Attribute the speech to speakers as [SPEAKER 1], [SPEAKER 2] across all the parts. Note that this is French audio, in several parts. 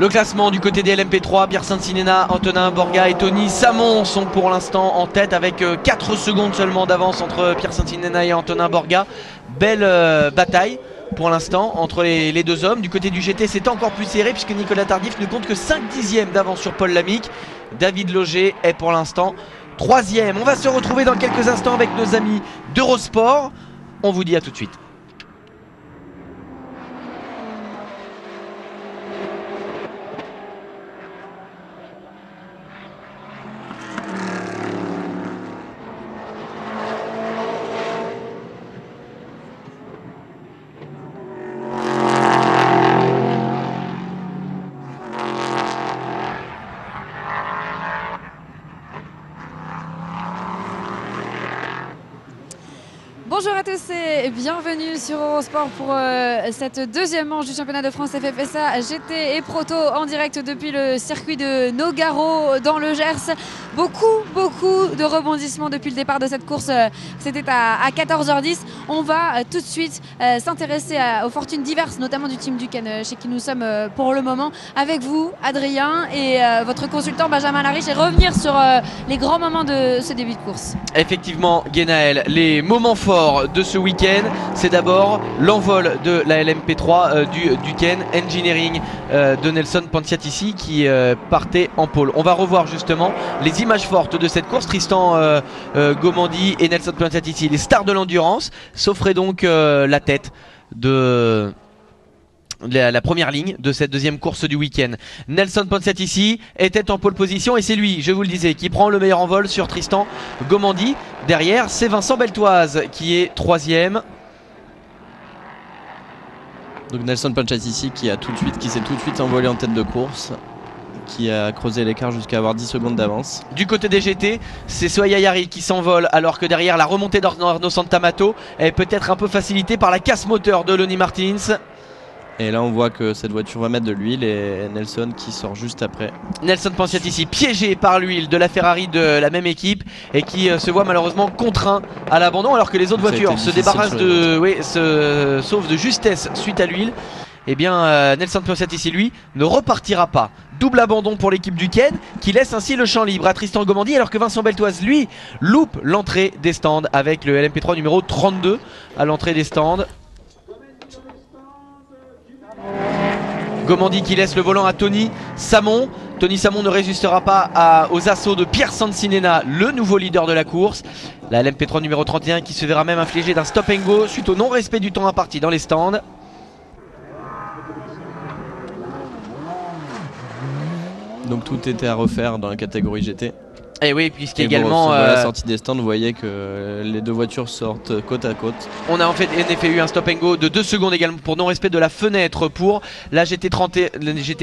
[SPEAKER 1] Le classement du côté des LMP3, Pierre Saint-Sinena, Antonin Borga et Tony Samon sont pour l'instant en tête avec 4 secondes seulement d'avance entre Pierre Saint-Sinena et Antonin Borga. Belle bataille pour l'instant entre les deux hommes. Du côté du GT, c'est encore plus serré puisque Nicolas Tardif ne compte que 5 dixièmes d'avance sur Paul Lamique. David Loger est pour l'instant 3e. On va se retrouver dans quelques instants avec nos amis d'Eurosport. On vous dit à tout de suite.
[SPEAKER 2] Bonjour à tous et bienvenue sur Eurosport pour cette deuxième manche du championnat de France FFSA GT et Proto en direct depuis le circuit de Nogaro dans le Gers. Beaucoup de rebondissements depuis le départ de cette course. C'était à 14h10. On va tout de suite s'intéresser aux fortunes diverses, notamment du team Duquesne chez qui nous sommes pour le moment. Avec vous, Adrien, et votre consultant Benjamin Lariche, et revenir sur les grands moments de ce début de course.
[SPEAKER 1] Effectivement, Guénaël, les moments forts de ce week-end, c'est d'abord l'envol de la LMP3 du Duquesne Engineering de Nelson Panciatici qui partait en pôle. On va revoir justement les images fortes de cette course. Tristan Gomandi et Nelson Panciatici, les stars de l'endurance, s'offraient donc la tête de la première ligne de cette deuxième course du week-end. Nelson Panciatici était en pole position et c'est lui, je vous le disais, qui prend le meilleur envol sur Tristan Gomandi. Derrière, c'est Vincent Beltoise qui est 3e.
[SPEAKER 3] Donc Nelson Panciatici qui s'est tout de suite envolé en tête de course, qui a creusé l'écart jusqu'à avoir 10 secondes d'avance.
[SPEAKER 1] Du côté des GT, c'est Soya Yari qui s'envole, alors que derrière la remontée d'Arnaud Santamato est peut-être un peu facilitée par la casse moteur de Lonnie Martins.
[SPEAKER 3] Et là on voit que cette voiture va mettre de l'huile et Nelson qui sort juste après.
[SPEAKER 1] Nelson Panciatici piégé par l'huile de la Ferrari de la même équipe et qui se voit malheureusement contraint à l'abandon alors que les autres voitures se débarrassent se sauvent de justesse suite à l'huile. Et bien Nelson Panciatici lui ne repartira pas. Double abandon pour l'équipe Duquesne qui laisse ainsi le champ libre à Tristan Gomandi, alors que Vincent Beltoise lui loupe l'entrée des stands avec le LMP3 numéro 32 à l'entrée des stands. Gomandi qui laisse le volant à Tony Samon. Tony Samon ne résistera pas aux assauts de Pierre Saint-Sinena, le nouveau leader de la course. La LMP3 numéro 31 qui se verra même infliger d'un stop and go suite au non-respect du temps imparti dans les stands.
[SPEAKER 3] Donc tout était à refaire dans la catégorie GT.
[SPEAKER 1] Et oui, puisqu'également
[SPEAKER 3] à la sortie des stands, vous voyez que les deux voitures sortent côte à côte.
[SPEAKER 1] On a en effet eu un stop and go de 2 secondes également pour non-respect de la fenêtre pour la GT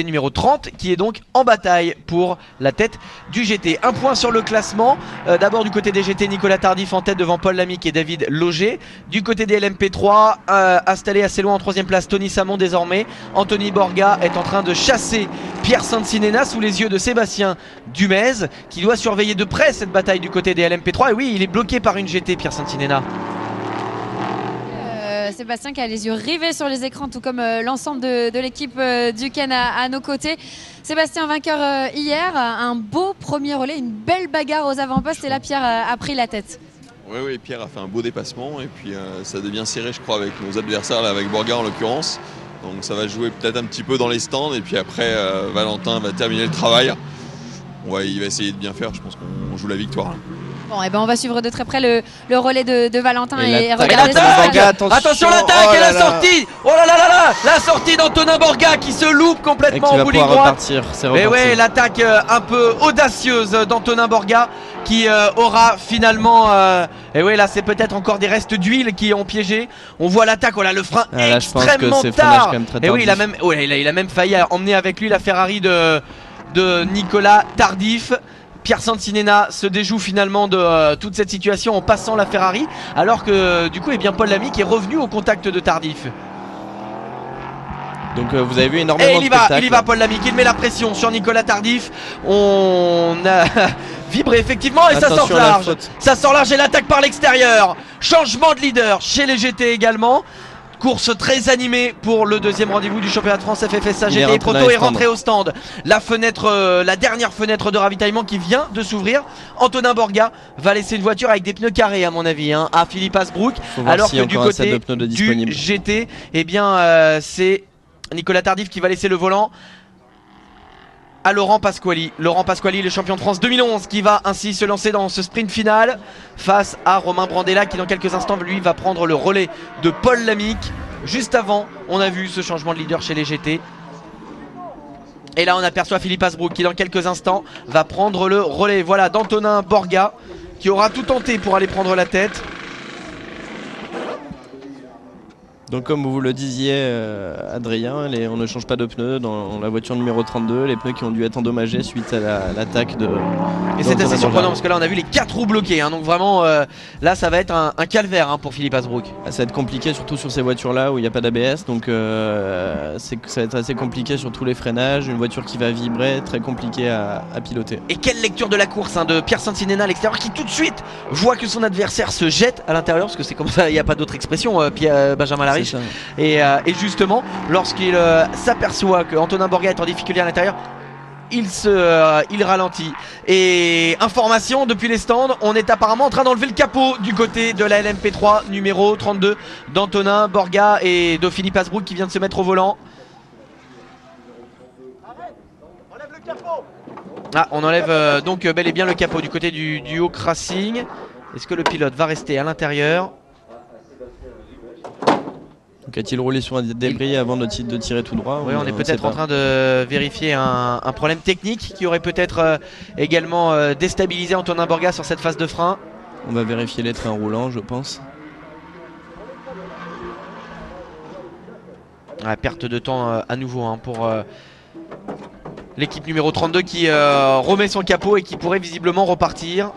[SPEAKER 1] numéro 30 qui est donc en bataille pour la tête du GT. Un point sur le classement. D'abord du côté des GT, Nicolas Tardif en tête devant Paul Lamique et David Loger. Du côté des LMP3, installé assez loin en 3e place, Tony Samon désormais. Anthony Borga est en train de chasser Pierre Saint-Sinena sous les yeux de Sébastien Dumez qui doit surveiller de près cette bataille du côté des LMP3. Et oui, il est bloqué par une GT, Pierre Saint-Sinena.
[SPEAKER 2] Sébastien qui a les yeux rivés sur les écrans, tout comme l'ensemble de l'équipe Duquesne à nos côtés. Sébastien vainqueur hier, un beau premier relais, une belle bagarre aux avant-postes et là Pierre a pris la tête.
[SPEAKER 4] Oui, Pierre a fait un beau dépassement et puis ça devient serré je crois avec nos adversaires, là, avec Borga en l'occurrence. Donc ça va jouer peut-être un petit peu dans les stands et puis après Valentin va terminer le travail. Il va essayer de bien faire, je pense qu'on joue la victoire.
[SPEAKER 2] Bon, et ben on va suivre de très près le relais de Valentin et
[SPEAKER 1] regarder attention l'attaque et la sortie. Oh là là là là, la sortie d'Antonin Borga qui se loupe complètement en bout ligne droite. Mais ouais, l'attaque un peu audacieuse d'Antonin Borga qui aura finalement et ouais, là c'est peut-être encore des restes d'huile qui ont piégé. On voit l'attaque, oh là le frein extrêmement tard. Et oui, il a même failli emmener avec lui la Ferrari de Nicolas Tardif. Pierre Saint-Sinena se déjoue finalement de toute cette situation en passant la Ferrari, alors que du coup Paul Lamique est revenu au contact de Tardif.
[SPEAKER 3] Donc vous avez vu énormément de spectacles.
[SPEAKER 1] Il y va Paul Lamique, il met la pression sur Nicolas Tardif. On a vibré effectivement et ça sort large. Ça sort large et l'attaque par l'extérieur. Changement de leader chez les GT également. Course très animée pour le deuxième rendez-vous du championnat de France FFSA
[SPEAKER 3] Il est
[SPEAKER 1] GT.
[SPEAKER 3] rentré
[SPEAKER 1] Proto
[SPEAKER 3] dans les
[SPEAKER 1] est rentré au stand. La fenêtre, la dernière fenêtre de ravitaillement qui vient de s'ouvrir. Antonin Borga va laisser une voiture avec des pneus carrés à mon avis hein, à Philippe Asbrook.
[SPEAKER 3] Faut voir
[SPEAKER 1] Alors
[SPEAKER 3] s'il y
[SPEAKER 1] que
[SPEAKER 3] a
[SPEAKER 1] du
[SPEAKER 3] encore un set
[SPEAKER 1] côté
[SPEAKER 3] de pneus
[SPEAKER 1] du
[SPEAKER 3] disponible.
[SPEAKER 1] GT, eh bien c'est Nicolas Tardif qui va laisser le volant à Laurent Pasquali. Laurent Pasquali, le champion de France 2011, qui va ainsi se lancer dans ce sprint final face à Romain Brandella qui dans quelques instants lui va prendre le relais de Paul Lamic. Juste avant, on a vu ce changement de leader chez les GT. Et là on aperçoit Philippe Asbrook qui dans quelques instants va prendre le relais, voilà, d'Antonin Borga qui aura tout tenté pour aller prendre la tête.
[SPEAKER 3] Donc comme vous le disiez Adrien, on ne change pas de pneus dans la voiture numéro 32, les pneus qui ont dû être endommagés suite à l'attaque de...
[SPEAKER 1] Et c'est assez surprenant parce que là on a vu les 4 roues bloquées hein, donc vraiment là ça va être un calvaire hein, pour Philippe Asbrook.
[SPEAKER 3] Ça va être compliqué surtout sur ces voitures là où il n'y a pas d'ABS, donc ça va être assez compliqué sur tous les freinages, une voiture qui va vibrer, très compliqué à piloter.
[SPEAKER 1] Et quelle lecture de la course hein, de Pierre Santinena à l'extérieur qui tout de suite voit que son adversaire se jette à l'intérieur parce que c'est comme ça, il n'y a pas d'autre expression Benjamin Larriche. Et justement lorsqu'il s'aperçoit que Antonin Borga est en difficulté à l'intérieur, il ralentit. Et information depuis les stands, on est apparemment en train d'enlever le capot du côté de la LMP3 numéro 32 d'Antonin Borga et de Philippe Asbrook qui vient de se mettre au volant. Ah, on enlève donc bel et bien le capot du côté du Hawk Racing. Est-ce que le pilote va rester à l'intérieur?
[SPEAKER 3] A-t-il roulé sur un débris avant de tirer tout droit?
[SPEAKER 1] Oui, on est peut-être en train de vérifier un problème technique qui aurait peut-être également déstabilisé Antonin Borga sur cette phase de frein.
[SPEAKER 3] On va vérifier les trains roulants, je pense.
[SPEAKER 1] Perte de temps à nouveau hein, pour l'équipe numéro 32 qui remet son capot et qui pourrait visiblement repartir.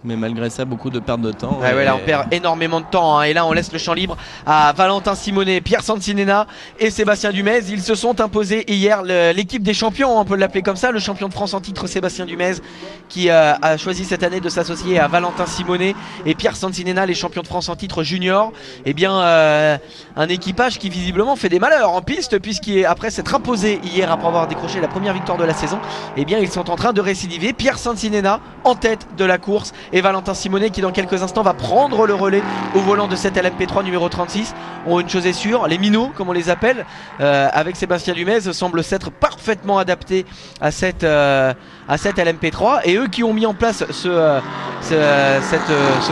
[SPEAKER 3] Mais malgré ça, beaucoup de perte de temps.
[SPEAKER 1] Ouais, là on perd énormément de temps hein. Et là on laisse le champ libre à Valentin Simonet, Pierre Santinena et Sébastien Dumez. Ils se sont imposés hier, l'équipe des champions, on peut l'appeler comme ça, le champion de France en titre Sébastien Dumez qui a choisi cette année de s'associer à Valentin Simonet et Pierre Santinena, les champions de France en titre junior. Et bien un équipage qui visiblement fait des malheurs en piste puisqu'après s'être imposé hier après avoir décroché la première victoire de la saison, et bien ils sont en train de récidiver. Pierre Santinena en tête de la course et Valentin Simonet qui dans quelques instants va prendre le relais au volant de cette LMP3 numéro 36. Une chose est sûre, les minots comme on les appelle avec Sébastien Dumez semblent s'être parfaitement adaptés à cette LMP3, et eux qui ont mis en place ce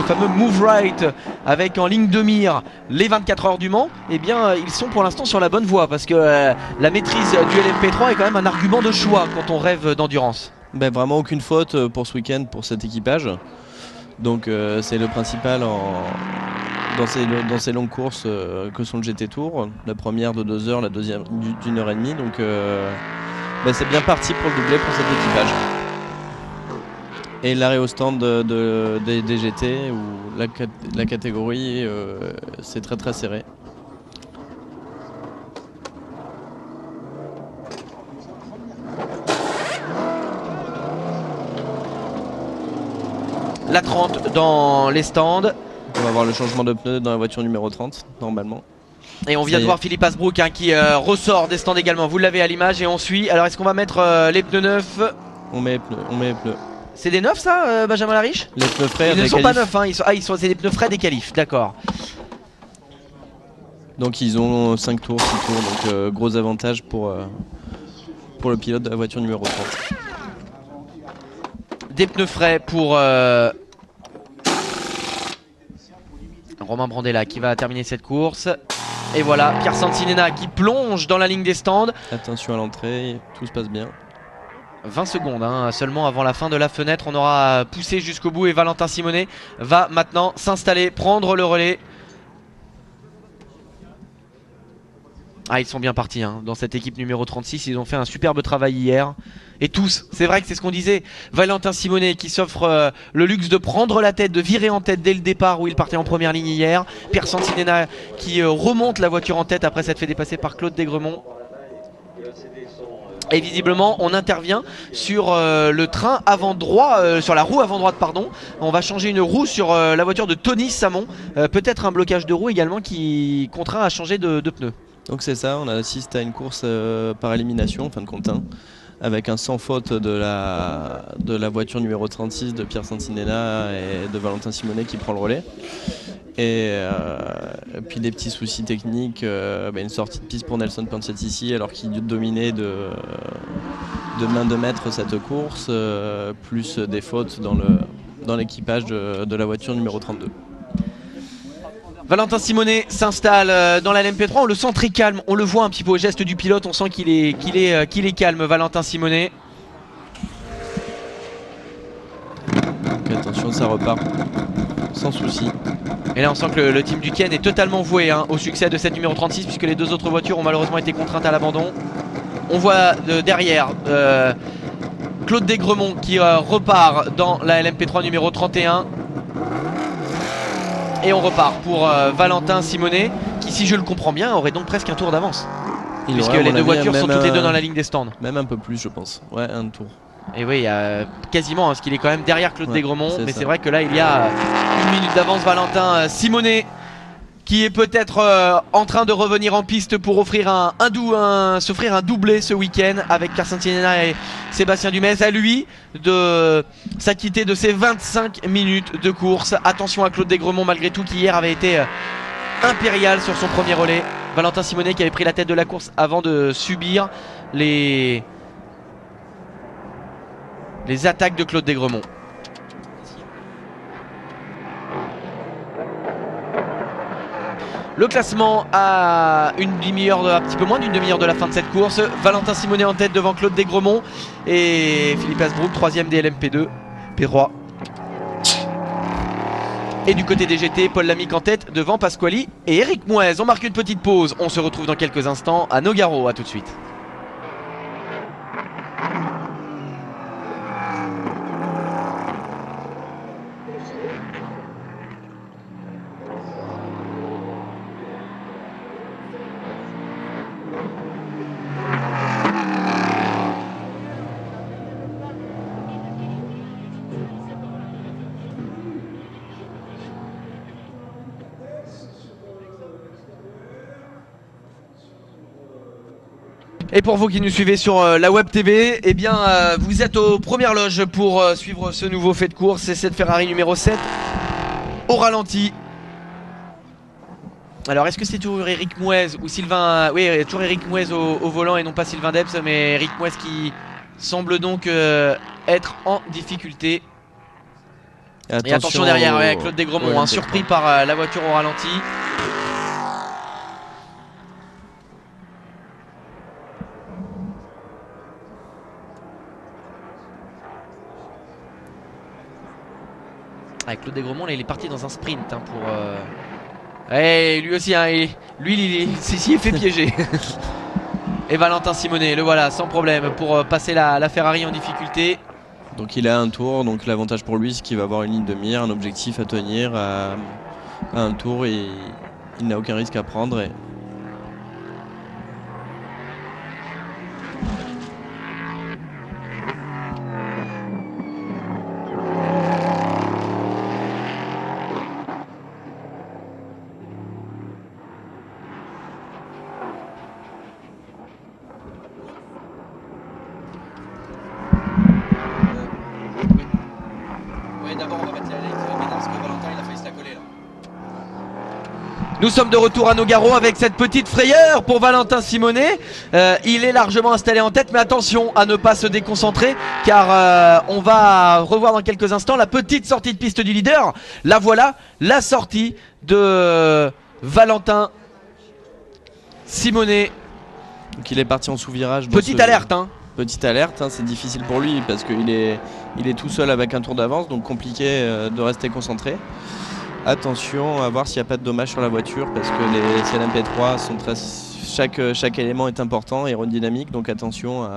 [SPEAKER 1] fameux move right avec en ligne de mire les 24 heures du Mans, et bien ils sont pour l'instant sur la bonne voie parce que la maîtrise du LMP3 est quand même un argument de choix quand on rêve d'endurance.
[SPEAKER 3] Ben, vraiment aucune faute pour ce week-end pour cet équipage. Donc c'est le principal dans ces longues courses que sont le GT Tour. La première de 2 heures, la deuxième d'1 heure et demie. Donc c'est bien parti pour le doublé pour cet équipage. Et l'arrêt au stand des GT ou la catégorie, c'est très très serré.
[SPEAKER 1] La 30 dans les stands.
[SPEAKER 3] On va voir le changement de pneus dans la voiture numéro 30 normalement.
[SPEAKER 1] Et on vient de voir Philippe Asbrook hein, qui ressort des stands également. Vous l'avez à l'image et on suit. Alors est-ce qu'on va mettre les pneus neufs?
[SPEAKER 3] On met les pneus.
[SPEAKER 1] C'est des neufs ça Benjamin Larriche?
[SPEAKER 3] Les pneus frais.
[SPEAKER 1] Ils ne sont pas neufs hein. C'est des pneus frais des qualifs. D'accord.
[SPEAKER 3] Donc ils ont 5 tours, 6 tours. Donc gros avantage pour le pilote de la voiture numéro 30.
[SPEAKER 1] Des pneus frais pour Romain Brandella qui va terminer cette course. Et voilà, Pierre Santinena qui plonge dans la ligne des stands.
[SPEAKER 3] Attention à l'entrée, tout se passe bien.
[SPEAKER 1] 20 secondes hein, seulement avant la fin de la fenêtre. On aura poussé jusqu'au bout et Valentin Simonet va maintenant s'installer, prendre le relais. Ils sont bien partis hein. Dans cette équipe numéro 36, ils ont fait un superbe travail hier. Et tous, c'est vrai que c'est ce qu'on disait. Valentin Simonet qui s'offre le luxe de prendre la tête, de virer en tête dès le départ où il partait en première ligne hier. Pierre Santinena qui remonte la voiture en tête après s'être fait dépasser par Claude Desgremont. Et visiblement on intervient sur le train avant droit, sur la roue avant droite pardon. On va changer une roue sur la voiture de Tony Samon. Peut-être un blocage de roue également qui contraint à changer de pneus.
[SPEAKER 3] Donc c'est ça, on assiste à une course par élimination en fin de compte, hein, avec un sans faute de la voiture numéro 36 de Pierre Santinella et de Valentin Simonet qui prend le relais. Et puis des petits soucis techniques, une sortie de piste pour Nelson Panciatici alors qu'il dominait de main de maître cette course, plus des fautes dans l'équipage de la voiture numéro 32.
[SPEAKER 1] Valentin Simonet s'installe dans la LMP3, on le sent très calme, on le voit un petit peu au geste du pilote, on sent qu'il est calme, Valentin Simonet.
[SPEAKER 3] Donc attention, ça repart sans souci.
[SPEAKER 1] Et là on sent que le team du Ken est totalement voué au succès de cette numéro 36 puisque les deux autres voitures ont malheureusement été contraintes à l'abandon. On voit derrière Claude Desgremont qui repart dans la LMP3 numéro 31. Et on repart pour Valentin Simonet qui, si je le comprends bien, aurait donc presque un tour d'avance. Puisque les deux voitures sont toutes les deux dans la ligne des stands.
[SPEAKER 3] Même un peu plus je pense, ouais, un tour.
[SPEAKER 1] Et oui, quasiment, parce qu'il est quand même derrière Claude Desgremont. Mais c'est vrai que là il y a une minute d'avance. Valentin Simonet qui est peut-être en train de revenir en piste pour offrir s'offrir un doublé ce week-end avec Pierre Santinella et Sébastien Dumez. À lui de s'acquitter de ses 25 minutes de course. Attention à Claude Desgremont malgré tout qui hier avait été impérial sur son premier relais. Valentin Simonet qui avait pris la tête de la course avant de subir les attaques de Claude Desgremont. Le classement à une demi-heure, un petit peu moins d'une demi-heure de la fin de cette course. Valentin Simonet en tête devant Claude Desgremont et Philippe Asbrook 3ème des LMP2, P3. Et du côté des GT, Paul Lamique en tête devant Pasquali et Eric Mouez. On marque une petite pause, on se retrouve dans quelques instants à Nogaro, à tout de suite. Et pour vous qui nous suivez sur la Web TV, eh bien vous êtes aux premières loges pour suivre ce nouveau fait de course. C'est cette Ferrari numéro 7 au ralenti. Alors est-ce que c'est toujours Eric Mouez ou Sylvain? Oui, toujours Eric Mouez au volant et non pas Sylvain Debs, mais Eric Mouez qui semble donc être en difficulté. Et attention derrière, ouais, Claude Desgremont, surpris par la voiture au ralenti. Avec Claude Desgremont, là il est parti dans un sprint pour... Et lui aussi, lui il s'y est fait piéger. Et Valentin Simonet, le voilà, sans problème pour passer la Ferrari en difficulté.
[SPEAKER 3] Donc il a un tour, donc l'avantage pour lui c'est qu'il va avoir une ligne de mire, un objectif à tenir à un tour et il n'a aucun risque à prendre.
[SPEAKER 1] Nous sommes de retour à Nogaro avec cette petite frayeur pour Valentin Simonet. Il est largement installé en tête, mais attention à ne pas se déconcentrer car on va revoir dans quelques instants la petite sortie de piste du leader. La voilà, la sortie de Valentin Simonet.
[SPEAKER 3] Donc il est parti en sous-virage.
[SPEAKER 1] Petite alerte
[SPEAKER 3] Petite alerte, c'est difficile pour lui parce qu'il est tout seul avec un tour d'avance, donc compliqué de rester concentré. Attention à voir s'il n'y a pas de dommages sur la voiture parce que les LMP3 sont chaque élément est important, aérodynamique, donc attention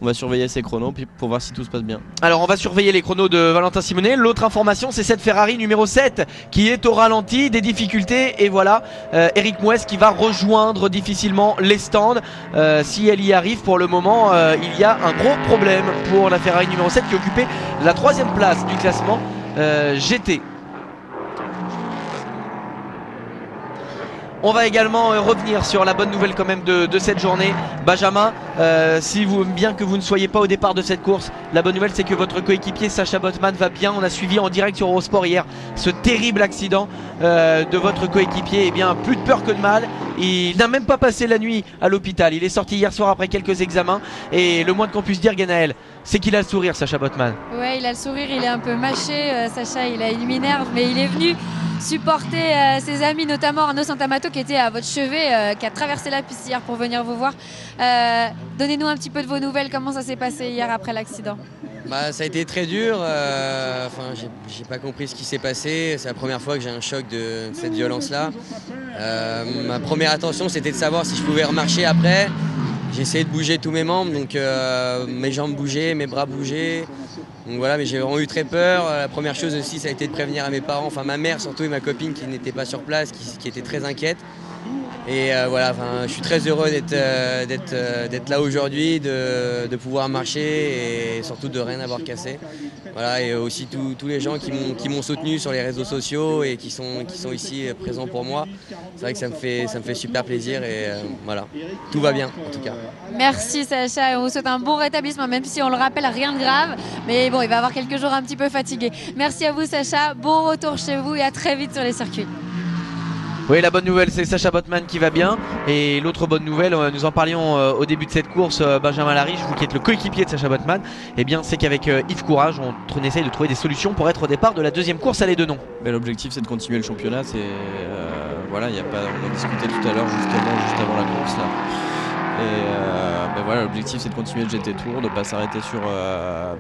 [SPEAKER 3] On va surveiller ses chronos puis pour voir si tout se passe bien.
[SPEAKER 1] Alors on va surveiller les chronos de Valentin Simonet. L'autre information, c'est cette Ferrari numéro 7 qui est au ralenti, des difficultés. Et voilà Eric Mouès qui va rejoindre difficilement les stands. Si elle y arrive, pour le moment il y a un gros problème pour la Ferrari numéro 7 qui occupait la 3e place du classement GT. On va également revenir sur la bonne nouvelle quand même de cette journée. Benjamin, bien que vous ne soyez pas au départ de cette course, la bonne nouvelle c'est que votre coéquipier Sacha Botman va bien. On a suivi en direct sur Eurosport hier ce terrible accident de votre coéquipier. Eh bien, plus de peur que de mal. Il n'a même pas passé la nuit à l'hôpital. Il est sorti hier soir après quelques examens. Et le moins qu'on puisse dire, Ganaël, c'est qu'il a le sourire, Sacha Botman.
[SPEAKER 2] Ouais, il a le sourire, il est un peu mâché. Sacha, il a une minerve, mais il est venu supporter ses amis, notamment Arnaud Santamato qui était à votre chevet, qui a traversé la piste hier pour venir vous voir. Donnez-nous un petit peu de vos nouvelles, comment ça s'est passé hier après l'accident?
[SPEAKER 5] Ça a été très dur, j'ai pas compris ce qui s'est passé, c'est la première fois que j'ai un choc de cette violence-là. Ma première attention c'était de savoir si je pouvais remarcher après. J'ai essayé de bouger tous mes membres, donc mes jambes bougeaient, mes bras bougeaient. Donc voilà, mais j'ai vraiment eu très peur. La première chose aussi, ça a été de prévenir à mes parents, enfin ma mère surtout et ma copine qui n'étaient pas sur place, qui étaient très inquiètes. Et voilà, je suis très heureux d'être là aujourd'hui, de pouvoir marcher et surtout de rien avoir cassé. Voilà, et aussi tous les gens qui m'ont soutenu sur les réseaux sociaux et qui sont ici présents pour moi. C'est vrai que ça me fait super plaisir et voilà, tout va bien en tout cas.
[SPEAKER 2] Merci Sacha, on vous souhaite un bon rétablissement, même si on le rappelle, rien de grave. Mais bon, il va avoir quelques jours un petit peu fatigué. Merci à vous Sacha, bon retour chez vous et à très vite sur les circuits.
[SPEAKER 1] Oui, la bonne nouvelle c'est Sacha Botman qui va bien. Et l'autre bonne nouvelle, nous en parlions au début de cette course, Benjamin Lariche, vous qui êtes le coéquipier de Sacha Botman, eh bien c'est qu'avec Yves Courage on essaye de trouver des solutions pour être au départ de la 2e course à l'Aidenon.
[SPEAKER 3] L'objectif c'est de continuer le championnat, voilà, on a discuté tout à l'heure justement juste avant la course là. Et voilà, l'objectif c'est de continuer le GT Tour, de ne pas s'arrêter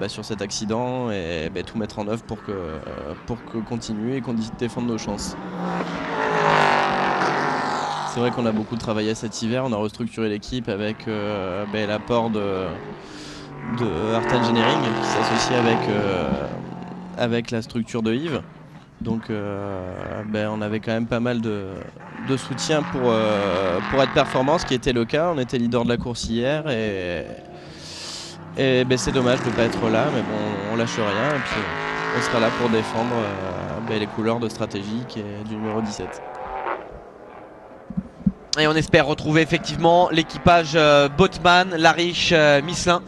[SPEAKER 3] sur cet accident et tout mettre en œuvre pour que continuer et qu'on défende nos chances. C'est vrai qu'on a beaucoup travaillé cet hiver, on a restructuré l'équipe avec l'apport de Art Engineering qui s'associe avec la structure de Yves. Donc on avait quand même pas mal de soutien pour être performant, ce qui était le cas. On était leader de la course hier et c'est dommage de ne pas être là, mais bon, on lâche rien et puis on sera là pour défendre les couleurs de Stratégique et du numéro 17.
[SPEAKER 1] Et on espère retrouver effectivement l'équipage Botman, Lariche, Michelin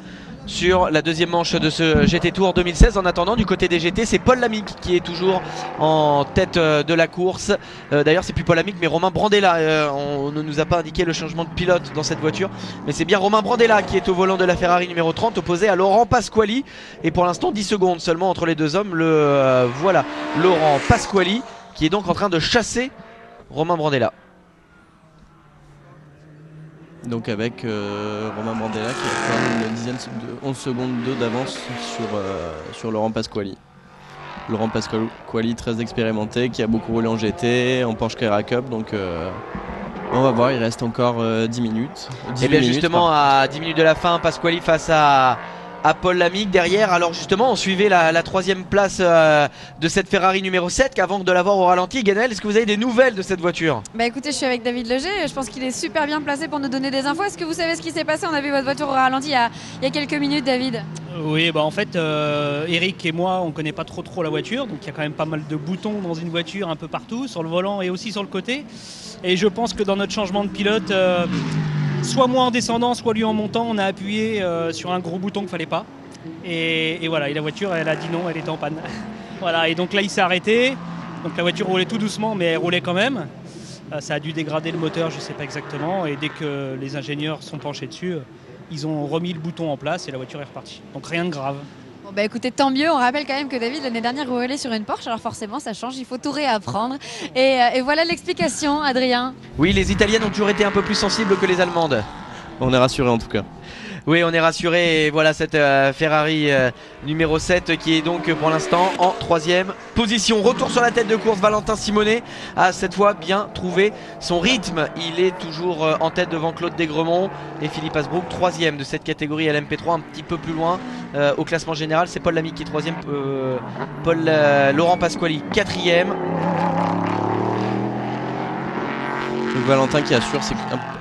[SPEAKER 1] sur la 2e manche de ce GT Tour 2016. En attendant, du côté des GT, c'est Paul Lamique qui est toujours en tête de la course. D'ailleurs, c'est plus Paul Lamique mais Romain Brandella. On ne nous a pas indiqué le changement de pilote dans cette voiture, mais c'est bien Romain Brandella qui est au volant de la Ferrari numéro 30, opposé à Laurent Pasquali. Et pour l'instant 10 secondes seulement entre les deux hommes. Voilà Laurent Pasquali qui est donc en train de chasser Romain Brandella.
[SPEAKER 3] Donc avec Romain Brandella qui a quand même une dizaine de 11 secondes d'avance sur Laurent Pasquali. Laurent Pasquali très expérimenté, qui a beaucoup roulé en GT, en Porsche Carrera Cup, donc on va voir, il reste encore 10 minutes.
[SPEAKER 1] Et bien justement à 10 minutes de la fin, Pasquali face à Paul Lamique derrière. Alors justement on suivait la 3e place de cette Ferrari numéro 7 qu'avant de l'avoir au ralenti. Ganaël, est-ce que vous avez des nouvelles de cette voiture?
[SPEAKER 2] Écoutez, je suis avec David Leger, je pense qu'il est super bien placé pour nous donner des infos. Est-ce que vous savez ce qui s'est passé? On a vu votre voiture au ralenti il y a quelques minutes, David.
[SPEAKER 6] Oui, en fait Eric et moi on connaît pas trop la voiture, donc il y a quand même pas mal de boutons dans une voiture un peu partout, sur le volant et aussi sur le côté. Et je pense que dans notre changement de pilote, soit moi en descendant, soit lui en montant, on a appuyé sur un gros bouton qu'il fallait pas. Et voilà, et la voiture elle a dit non, elle était en panne. Voilà, et donc là il s'est arrêté. Donc la voiture roulait tout doucement, mais elle roulait quand même. Ça a dû dégrader le moteur, je sais pas exactement. Et dès que les ingénieurs sont penchés dessus, ils ont remis le bouton en place et la voiture est repartie. Donc rien de grave.
[SPEAKER 2] Bon écoutez, tant mieux. On rappelle quand même que David l'année dernière roulait sur une Porsche, alors forcément ça change, il faut tout réapprendre. Et voilà l'explication, Adrien.
[SPEAKER 1] Oui, les Italiennes ont toujours été un peu plus sensibles que les Allemandes.
[SPEAKER 3] On est rassurés en tout cas.
[SPEAKER 1] Oui, on est rassuré. Et voilà cette Ferrari numéro 7 qui est donc pour l'instant en 3e position. Retour sur la tête de course. Valentin Simonet a cette fois bien trouvé son rythme. Il est toujours en tête devant Claude Desgremont et Philippe Asbrook, 3e de cette catégorie LMP3, un petit peu plus loin au classement général. C'est Paul Lamy qui est 3e, Laurent Pasquali 4e.
[SPEAKER 3] Donc Valentin qui assure, c'est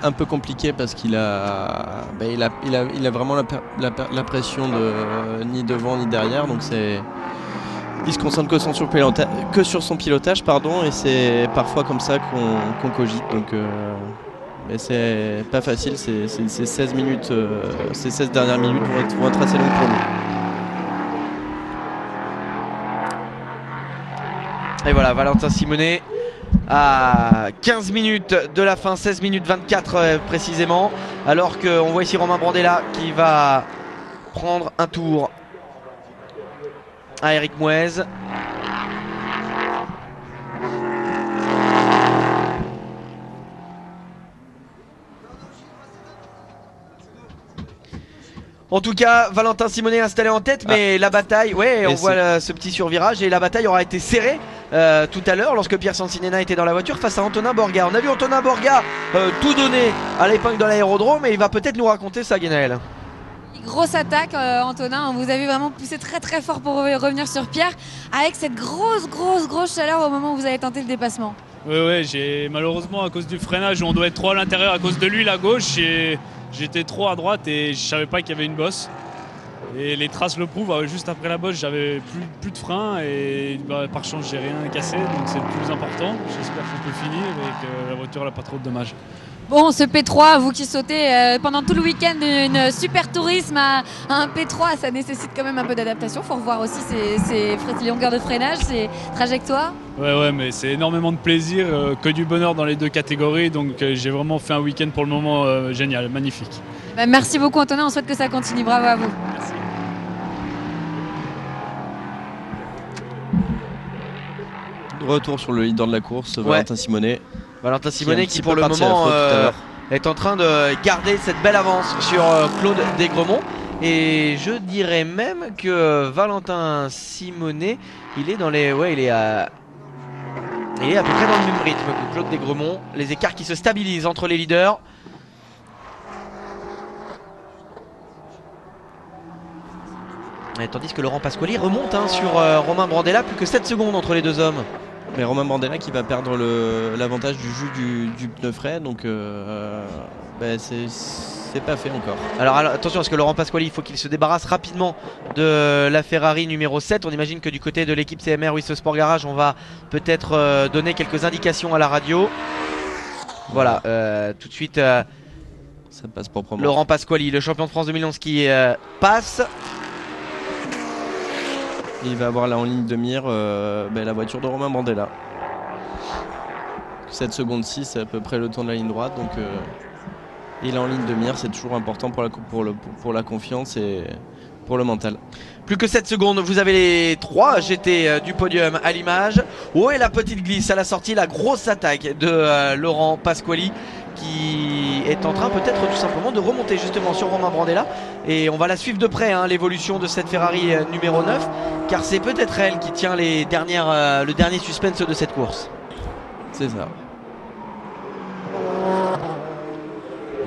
[SPEAKER 3] un peu compliqué parce qu'il a, il a vraiment la pression ni devant ni derrière, donc il se concentre que sur son pilotage, pardon, et c'est parfois comme ça qu'on cogite. Donc, mais c'est pas facile, ces 16 minutes, ces 16 dernières minutes vont être assez longues pour nous.
[SPEAKER 1] Et voilà, Valentin Simonet à 15 minutes de la fin, 16 minutes 24 précisément, alors qu'on voit ici Romain Brandella qui va prendre un tour à Eric Mouez. En tout cas, Valentin Simonet installé en tête, mais la bataille, ouais, on voit ce petit survirage, et la bataille aura été serrée tout à l'heure lorsque Pierre Sancinena était dans la voiture face à Antonin Borga. On a vu Antonin Borga tout donner à l'épingle dans l'aérodrome, et il va peut-être nous raconter ça, Guénaël.
[SPEAKER 2] Grosse attaque, Antonin, vous avez vraiment poussé très fort pour revenir sur Pierre, avec cette grosse chaleur au moment où vous avez tenté le dépassement.
[SPEAKER 7] Oui, j'ai malheureusement, à cause du freinage, on doit être trop à l'intérieur à cause de lui, la gauche, et j'étais trop à droite et je savais pas qu'il y avait une bosse. Et les traces le prouvent, juste après la bosse, j'avais plus de frein et par chance, j'ai rien cassé, donc c'est le plus important. J'espère qu'on peut finir et que la voiture n'a pas trop de dommages.
[SPEAKER 2] Bon, ce P3, vous qui sautez pendant tout le week-end d'une super tourisme à un P3, ça nécessite quand même un peu d'adaptation. Il faut revoir aussi ces longueurs de freinage, ces trajectoires.
[SPEAKER 7] Ouais, mais c'est énormément de plaisir, que du bonheur dans les deux catégories. Donc j'ai vraiment fait un week-end pour le moment génial, magnifique.
[SPEAKER 2] Bah, merci beaucoup Antonin, on souhaite que ça continue. Bravo à vous.
[SPEAKER 7] Merci.
[SPEAKER 3] Retour sur le leader de la course, Valentin Simonet.
[SPEAKER 1] Valentin Simonet qui pour le moment est en train de garder cette belle avance sur Claude Desgremont. Et je dirais même que Valentin Simonet, il est dans les... Ouais, il est à peu près dans le même rythme que Claude Desgremont. Les écarts qui se stabilisent entre les leaders. Et tandis que Laurent Pasquali remonte sur Romain Brandella, plus que 7 secondes entre les deux hommes.
[SPEAKER 3] Mais Romain Brandella qui va perdre l'avantage du jus du pneu frais, donc c'est pas fait encore.
[SPEAKER 1] Alors attention parce que Laurent Pasquali, il faut qu'il se débarrasse rapidement de la Ferrari numéro 7. On imagine que du côté de l'équipe CMR Wisse Sport Garage, on va peut-être donner quelques indications à la radio. Voilà, tout de suite
[SPEAKER 3] ça passe proprement.
[SPEAKER 1] Laurent Pasquali, le champion de France 2011 qui passe.
[SPEAKER 3] Il va avoir là en ligne de mire la voiture de Romain Brandella. 7 secondes 6, c'est à peu près le temps de la ligne droite. Donc il est en ligne de mire, c'est toujours important pour la confiance et pour le mental.
[SPEAKER 1] Plus que 7 secondes, vous avez les 3 GT du podium à l'image. Oh, et la petite glisse à la sortie, la grosse attaque de Laurent Pasquali qui est en train peut-être tout simplement de remonter justement sur Romain Brandella. Et on va la suivre de près, l'évolution de cette Ferrari numéro 9, car c'est peut-être elle qui tient le dernier suspense de cette course.
[SPEAKER 3] C'est ça.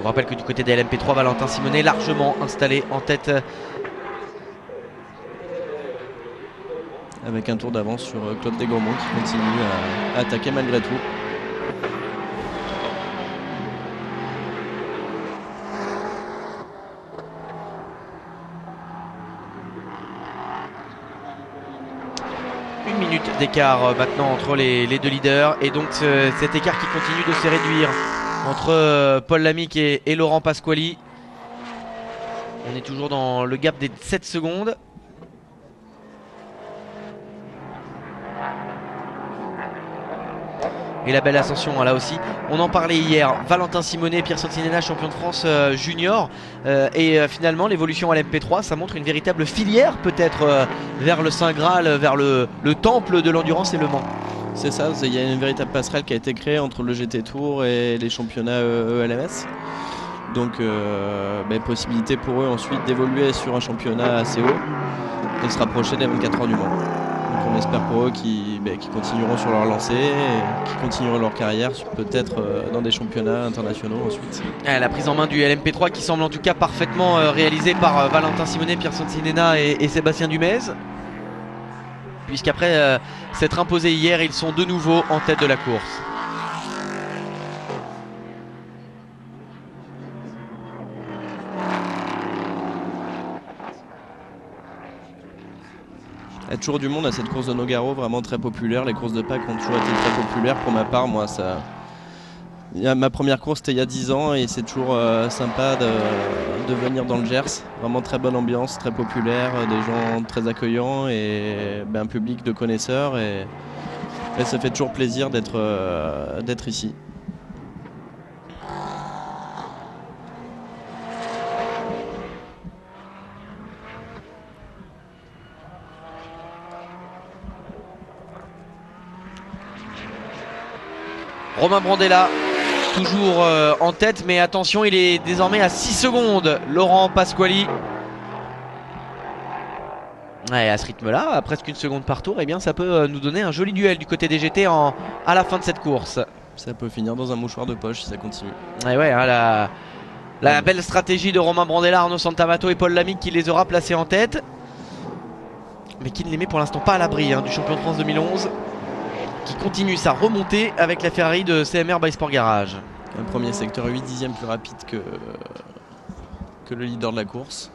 [SPEAKER 1] On rappelle que du côté des LMP3, Valentin Simonet largement installé en tête.
[SPEAKER 3] Avec un tour d'avance sur Claude Desgremont qui continue à attaquer malgré tout.
[SPEAKER 1] D'écart maintenant entre les deux leaders, et donc cet écart qui continue de se réduire entre Paul Lamique et Laurent Pasquali. On est toujours dans le gap des 7 secondes. Et la belle ascension là aussi, on en parlait hier, Valentin Simonet, Pierre Sancinena, champion de France junior, et finalement l'évolution à l'MP3, ça montre une véritable filière peut-être vers le Saint Graal, vers le temple de l'endurance et le Mans.
[SPEAKER 3] C'est ça, il y a une véritable passerelle qui a été créée entre le GT Tour et les championnats ELMS. Donc possibilité pour eux ensuite d'évoluer sur un championnat assez haut et se rapprocher des 24 heures du Mans. Donc on espère pour eux qu'ils continueront sur leur lancée, et qu'ils continueront leur carrière peut-être dans des championnats internationaux ensuite.
[SPEAKER 1] La prise en main du LMP3 qui semble en tout cas parfaitement réalisée par Valentin Simonet, Pierre Santinena et Sébastien Dumez. Puisqu'après s'être imposé hier, ils sont de nouveau en tête de la course.
[SPEAKER 3] Il y a toujours du monde à cette course de Nogaro, vraiment très populaire. Les courses de Pâques ont toujours été très populaires. Pour ma part, moi, ma première course c'était il y a 10 ans et c'est toujours sympa de venir dans le Gers. Vraiment très bonne ambiance, très populaire, des gens très accueillants et un public de connaisseurs. Et ça fait toujours plaisir d'être ici.
[SPEAKER 1] Romain Brandella, toujours en tête, mais attention, il est désormais à 6 secondes. Laurent Pasquali. Ouais, à ce rythme-là, à presque une seconde par tour, eh bien, ça peut nous donner un joli duel du côté des GT à la fin de cette course.
[SPEAKER 3] Ça peut finir dans un mouchoir de poche si ça continue.
[SPEAKER 1] Ouais, hein, la belle stratégie de Romain Brandella, Arnaud Santamato et Paul Lamique qui les aura placés en tête. Mais qui ne les met pour l'instant pas à l'abri du champion de France 2011. Qui continue sa remontée avec la Ferrari de CMR by Sport Garage.
[SPEAKER 3] Un premier secteur 8 dixièmes plus rapide que le leader de la course.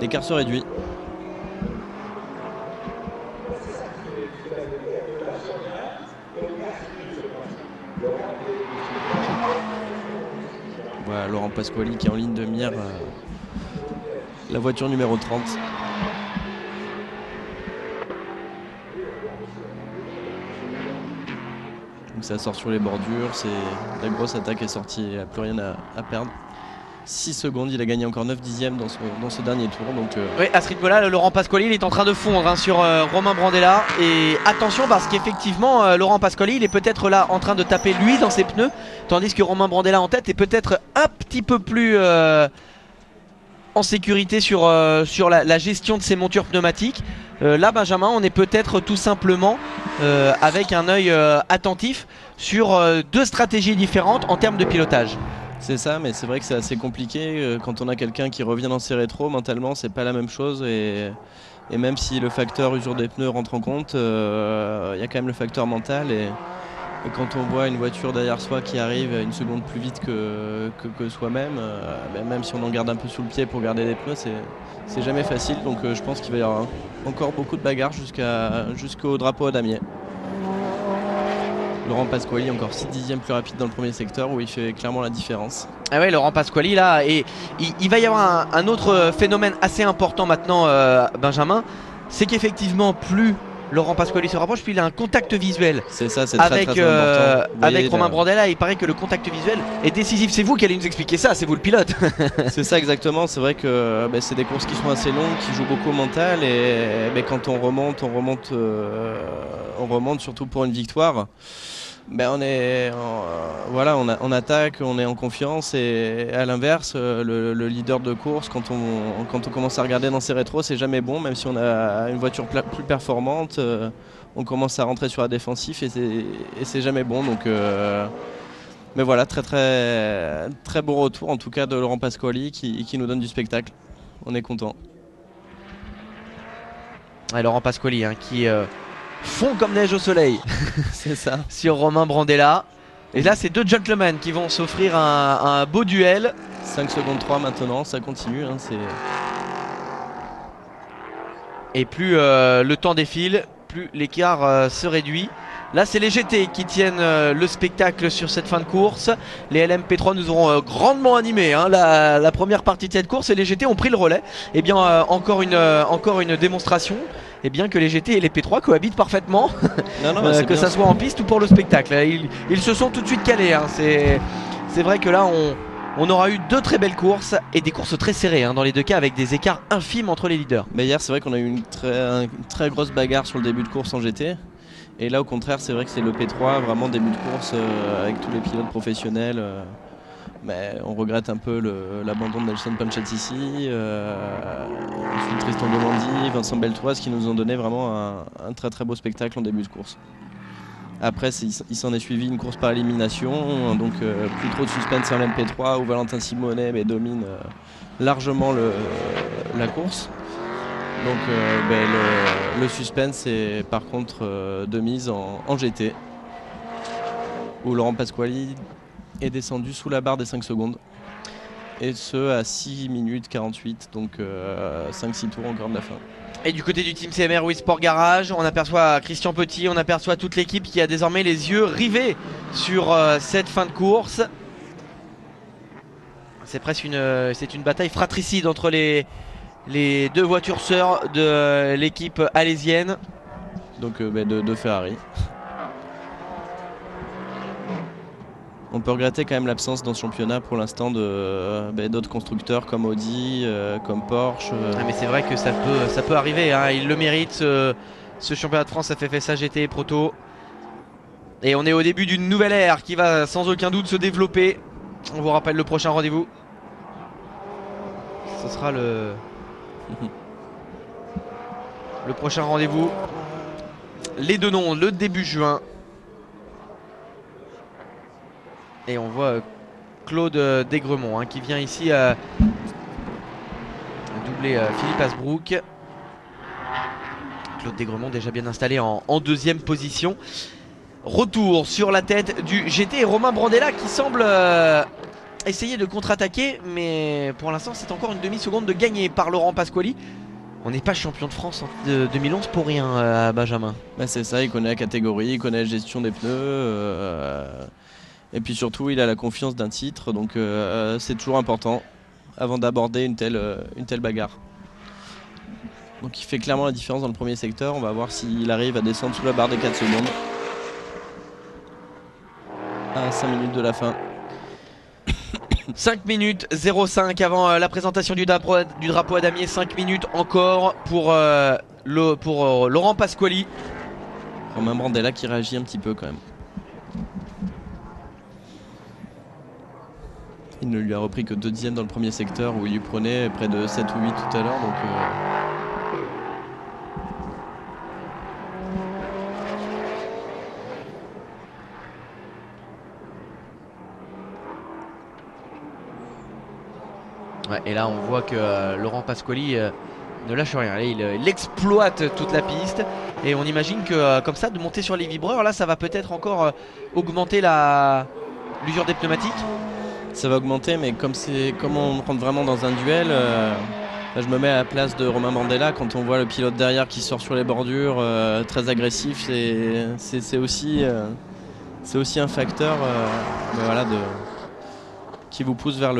[SPEAKER 3] L'écart se réduit. Voilà Laurent Pasquali qui est en ligne de mire la voiture numéro 30. Donc ça sort sur les bordures, la grosse attaque est sortie, il n'y a plus rien à perdre. 6 secondes, il a gagné encore 9 dixièmes dans ce dernier tour.
[SPEAKER 1] Oui, à ce rythme-là, Laurent Pasquali il est en train de fondre sur Romain Brandella. Et attention parce qu'effectivement, Laurent Pasquali il est peut-être là en train de taper lui dans ses pneus. Tandis que Romain Brandella en tête est peut-être un petit peu plus en sécurité sur la gestion de ses montures pneumatiques. Là Benjamin, on est peut-être tout simplement avec un œil attentif sur deux stratégies différentes en termes de pilotage.
[SPEAKER 3] C'est ça, mais c'est vrai que c'est assez compliqué quand on a quelqu'un qui revient dans ses rétros, mentalement c'est pas la même chose et même si le facteur usure des pneus rentre en compte, il y a quand même le facteur mental et quand on voit une voiture derrière soi qui arrive une seconde plus vite que soi-même, même si on en garde un peu sous le pied pour garder les pneus, c'est jamais facile. Donc je pense qu'il va y avoir encore beaucoup de bagarres jusqu'au drapeau à damier. Laurent Pasquali encore 6 dixièmes plus rapide dans le premier secteur où il fait clairement la différence.
[SPEAKER 1] Ah ouais, Laurent Pasquali là, et il va y avoir un autre phénomène assez important maintenant Benjamin, c'est qu'effectivement plus Laurent Pasquali se rapproche, puis il a un contact visuel.
[SPEAKER 3] C'est ça, c'est très important.
[SPEAKER 1] Avec Romain Brandella, il paraît que le contact visuel est décisif. C'est vous qui allez nous expliquer ça, c'est vous le pilote.
[SPEAKER 3] C'est ça exactement, c'est vrai que c'est des courses qui sont assez longues, qui jouent beaucoup au mental et quand on remonte surtout pour une victoire. On attaque, on est en confiance et à l'inverse, le leader de course, quand on commence à regarder dans ses rétros, c'est jamais bon, même si on a une voiture plus performante, on commence à rentrer sur la défensive et c'est jamais bon. Donc, mais voilà, très très très beau retour en tout cas de Laurent Pasquali qui nous donne du spectacle. On est content.
[SPEAKER 1] Ouais, Laurent Pasquali qui fond comme neige au soleil.
[SPEAKER 3] C'est ça.
[SPEAKER 1] Sur Romain Brandella. Et là c'est deux gentlemen qui vont s'offrir un beau duel.
[SPEAKER 3] 5 secondes 3 maintenant, ça continue.
[SPEAKER 1] Et plus le temps défile, plus l'écart se réduit. Là c'est les GT qui tiennent le spectacle sur cette fin de course. Les LMP3 nous auront grandement animé la première partie de cette course et les GT ont pris le relais. Et bien encore une démonstration que les GT et les P3 cohabitent parfaitement. Que ça soit en piste ou pour le spectacle. Ils se sont tout de suite calés. C'est vrai que là on aura eu deux très belles courses et des courses très serrées dans les deux cas avec des écarts infimes entre les leaders.
[SPEAKER 3] Mais hier c'est vrai qu'on a eu une très grosse bagarre sur le début de course en GT. Et là au contraire c'est vrai que c'est le P3, vraiment début de course avec tous les pilotes professionnels. Mais on regrette un peu l'abandon de Nelson Panchatisi, ensuite Tristan Domandi, Vincent Beltoise qui nous ont donné vraiment un très très beau spectacle en début de course. Après il s'en est suivi une course par élimination, donc plus trop de suspense sur l'MP3 où Valentin Simonet domine largement la course. Donc le suspense est par contre de mise en GT où Laurent Pasquali est descendu sous la barre des 5 secondes et ce à 6 minutes 48, donc 5-6 tours encore de la fin.
[SPEAKER 1] Et du côté du team CMR Wii Sport Garage, on aperçoit Christian Petit, on aperçoit toute l'équipe qui a désormais les yeux rivés sur cette fin de course. C'est presque une bataille fratricide entre les deux voitures sœurs de l'équipe alésienne.
[SPEAKER 3] Donc de Ferrari. On peut regretter quand même l'absence dans ce championnat pour l'instant d'autres constructeurs comme Audi, comme Porsche.
[SPEAKER 1] Mais c'est vrai que ça peut arriver, hein. Il le mérite ce championnat de France FFSA GT et Proto. Et on est au début d'une nouvelle ère qui va sans aucun doute se développer. On vous rappelle le prochain rendez-vous. Ce sera le prochain rendez-vous. Les deux noms, le début juin. Et on voit Claude Desgremont qui vient ici doubler Philippe Asbrook. Claude Desgremont déjà bien installé en deuxième position. Retour sur la tête du GT et Romain Brandella qui semble essayer de contre-attaquer. Mais pour l'instant c'est encore une demi-seconde de gagné par Laurent Pasquali. On n'est pas champion de France de 2011 pour rien, Benjamin.
[SPEAKER 3] C'est ça, il connaît la catégorie, il connaît la gestion des pneus. Et puis surtout il a la confiance d'un titre, donc c'est toujours important avant d'aborder une telle bagarre. Donc il fait clairement la différence dans le premier secteur, on va voir s'il arrive à descendre sous la barre des 4 secondes. À 5 minutes de la fin.
[SPEAKER 1] 5 minutes 05 avant la présentation du drapeau à damier, 5 minutes encore pour Laurent Pasquali.
[SPEAKER 3] Romain Brandella qui réagit un petit peu quand même. Il ne lui a repris que 2 dixièmes dans le premier secteur où il lui prenait près de 7 ou 8 tout à l'heure. Donc
[SPEAKER 1] ouais, et là on voit que Laurent Pasquali ne lâche rien. Là, il exploite toute la piste et on imagine que comme ça de monter sur les vibreurs, là ça va peut-être encore augmenter l'usure des pneumatiques.
[SPEAKER 3] Ça va augmenter, mais comme on rentre vraiment dans un duel, je me mets à la place de Romain Brandella. Quand on voit le pilote derrière qui sort sur les bordures, très agressif, c'est aussi un facteur qui vous pousse vers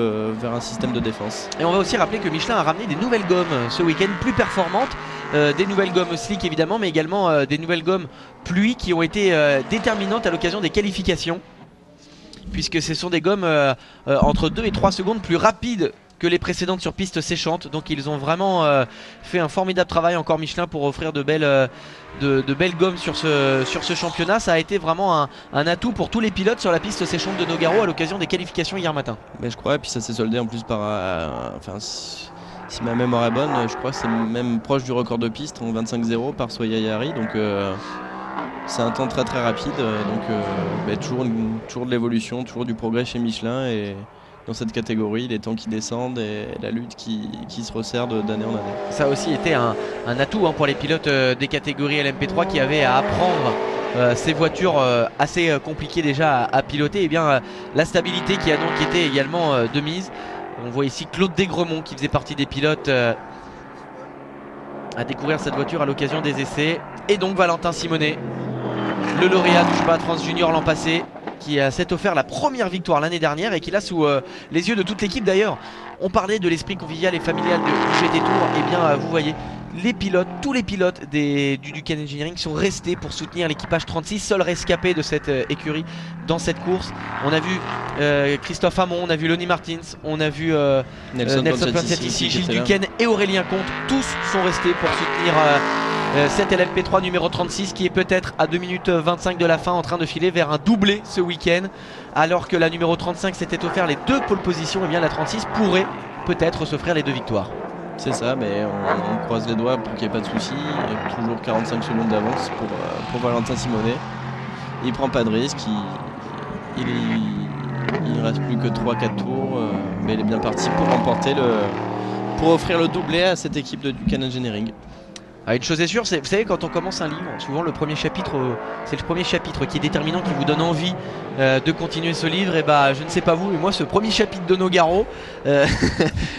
[SPEAKER 3] un système de défense.
[SPEAKER 1] Et on va aussi rappeler que Michelin a ramené des nouvelles gommes ce week-end, plus performantes, des nouvelles gommes slick évidemment, mais également des nouvelles gommes pluie qui ont été déterminantes à l'occasion des qualifications. Puisque ce sont des gommes entre 2 et 3 secondes plus rapides que les précédentes sur piste séchante. Donc ils ont vraiment fait un formidable travail encore Michelin pour offrir de belles gommes sur ce championnat. Ça a été vraiment un atout pour tous les pilotes sur la piste séchante de Nogaro à l'occasion des qualifications hier matin.
[SPEAKER 3] Mais je crois, et puis ça s'est soldé en plus par... si ma mémoire est bonne, je crois que c'est même proche du record de piste en 25-0 par Soya Yari. Donc c'est un temps très très rapide, toujours de l'évolution, toujours du progrès chez Michelin et dans cette catégorie, les temps qui descendent et la lutte qui se resserre d'année en année.
[SPEAKER 1] Ça a aussi été un atout pour les pilotes des catégories LMP3 qui avaient à apprendre ces voitures assez compliquées déjà à piloter. Et bien la stabilité qui a donc été également de mise. On voit ici Claude Desgremont qui faisait partie des pilotes à découvrir cette voiture à l'occasion des essais. Et donc Valentin Simonet, le lauréat du Championnat de France Junior l'an passé, qui s'est offert la première victoire l'année dernière et qui l'a sous les yeux de toute l'équipe. D'ailleurs, on parlait de l'esprit convivial et familial du GT Tour. Et bien vous voyez, tous les pilotes du Duquesne Engineering sont restés pour soutenir l'équipage 36, seul rescapé de cette écurie dans cette course. On a vu Christophe Hamon, on a vu Lonnie Martins, on a vu Nelson Panchatisi, Gilles Duquesne et Aurélien Comte. Tous sont restés pour soutenir cette LMP3 numéro 36 qui est peut-être à 2 minutes 25 de la fin en train de filer vers un doublé ce week-end, alors que la numéro 35 s'était offert les 2 pole positions. Et bien la 36 pourrait peut-être s'offrir les 2 victoires.
[SPEAKER 3] C'est ça, mais on croise les doigts pour qu'il n'y ait pas de soucis. Il y a toujours 45 secondes d'avance pour Valentin Simonet. Il prend pas de risque, il ne reste plus que 3-4 tours, mais il est bien parti pour offrir le doublé à cette équipe de Ducane Engineering.
[SPEAKER 1] Ah, une chose est sûre, vous savez, quand on commence un livre, souvent le premier chapitre, c'est le premier chapitre qui est déterminant, qui vous donne envie de continuer ce livre. Et bah, je ne sais pas vous, mais moi, ce premier chapitre de Nogaro,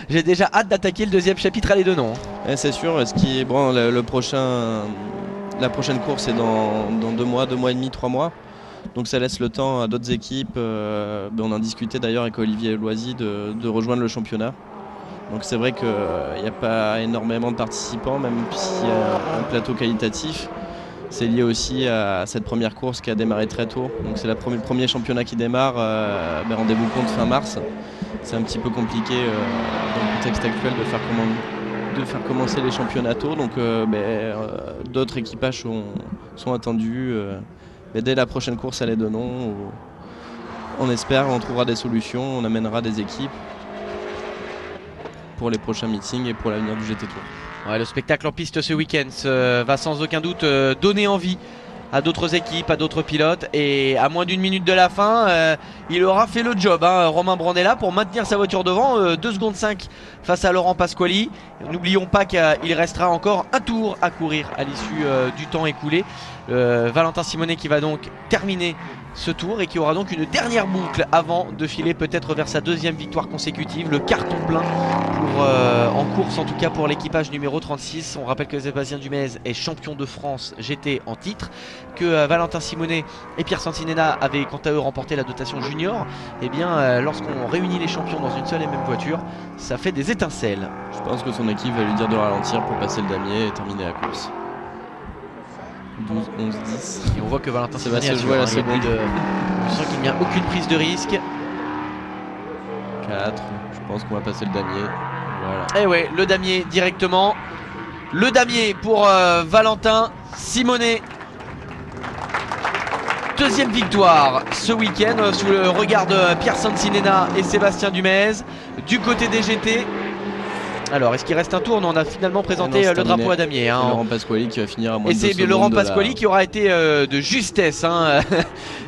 [SPEAKER 1] j'ai déjà hâte d'attaquer le deuxième chapitre à les deux noms.
[SPEAKER 3] C'est sûr, ce qui est bon, la prochaine course est dans 2 mois, 2 mois et demi, 3 mois. Donc ça laisse le temps à d'autres équipes. On en discutait d'ailleurs avec Olivier Loisy de rejoindre le championnat. Donc c'est vrai qu'il n'y a pas énormément de participants, même s'il y a un plateau qualitatif. C'est lié aussi à cette première course qui a démarré très tôt. Donc c'est le premier championnat qui démarre, rendez-vous compte fin mars. C'est un petit peu compliqué dans le contexte actuel de faire commencer les championnats tôt. Donc d'autres équipages sont attendus. Dès la prochaine course à les deux noms, on espère, on trouvera des solutions, on amènera des équipes pour les prochains meetings et pour l'avenir du GT Tour.
[SPEAKER 1] Ouais, le spectacle en piste ce week-end va sans aucun doute donner envie à d'autres équipes, à d'autres pilotes, et à moins d'1 minute de la fin, il aura fait le job, Romain Brandella, pour maintenir sa voiture devant, 2 secondes 5 face à Laurent Pasquali. N'oublions pas qu'il restera encore un tour à courir à l'issue du temps écoulé. Valentin Simonet qui va donc terminer ce tour et qui aura donc une dernière boucle avant de filer peut-être vers sa 2e victoire consécutive, le carton plein en course, en tout cas pour l'équipage numéro 36. On rappelle que Sébastien Dumez est champion de France GT en titre, que Valentin Simonet et Pierre Santinena avaient quant à eux remporté la dotation junior. Et bien lorsqu'on réunit les champions dans une seule et même voiture, ça fait des étincelles.
[SPEAKER 3] Je pense que son équipe va lui dire de ralentir pour passer le damier et terminer la course. 12, 11, 10.
[SPEAKER 1] Et on voit que Valentin
[SPEAKER 3] ça va se jouer à la seconde.
[SPEAKER 1] On sent qu'il n'y a aucune prise de risque.
[SPEAKER 3] 4, je pense qu'on va passer le damier. Voilà.
[SPEAKER 1] Et ouais, le damier directement. Le damier pour Valentin Simonet. 2e victoire ce week-end sous le regard de Pierre Santinena et Sébastien Dumez. Du côté des GT. Alors, est-ce qu'il reste un tour? Non, on a finalement présenté le drapeau à damier.
[SPEAKER 3] Laurent Pasquali qui va finir à moins de 2 secondes.
[SPEAKER 1] Et c'est Laurent Pasquali qui aura été de justesse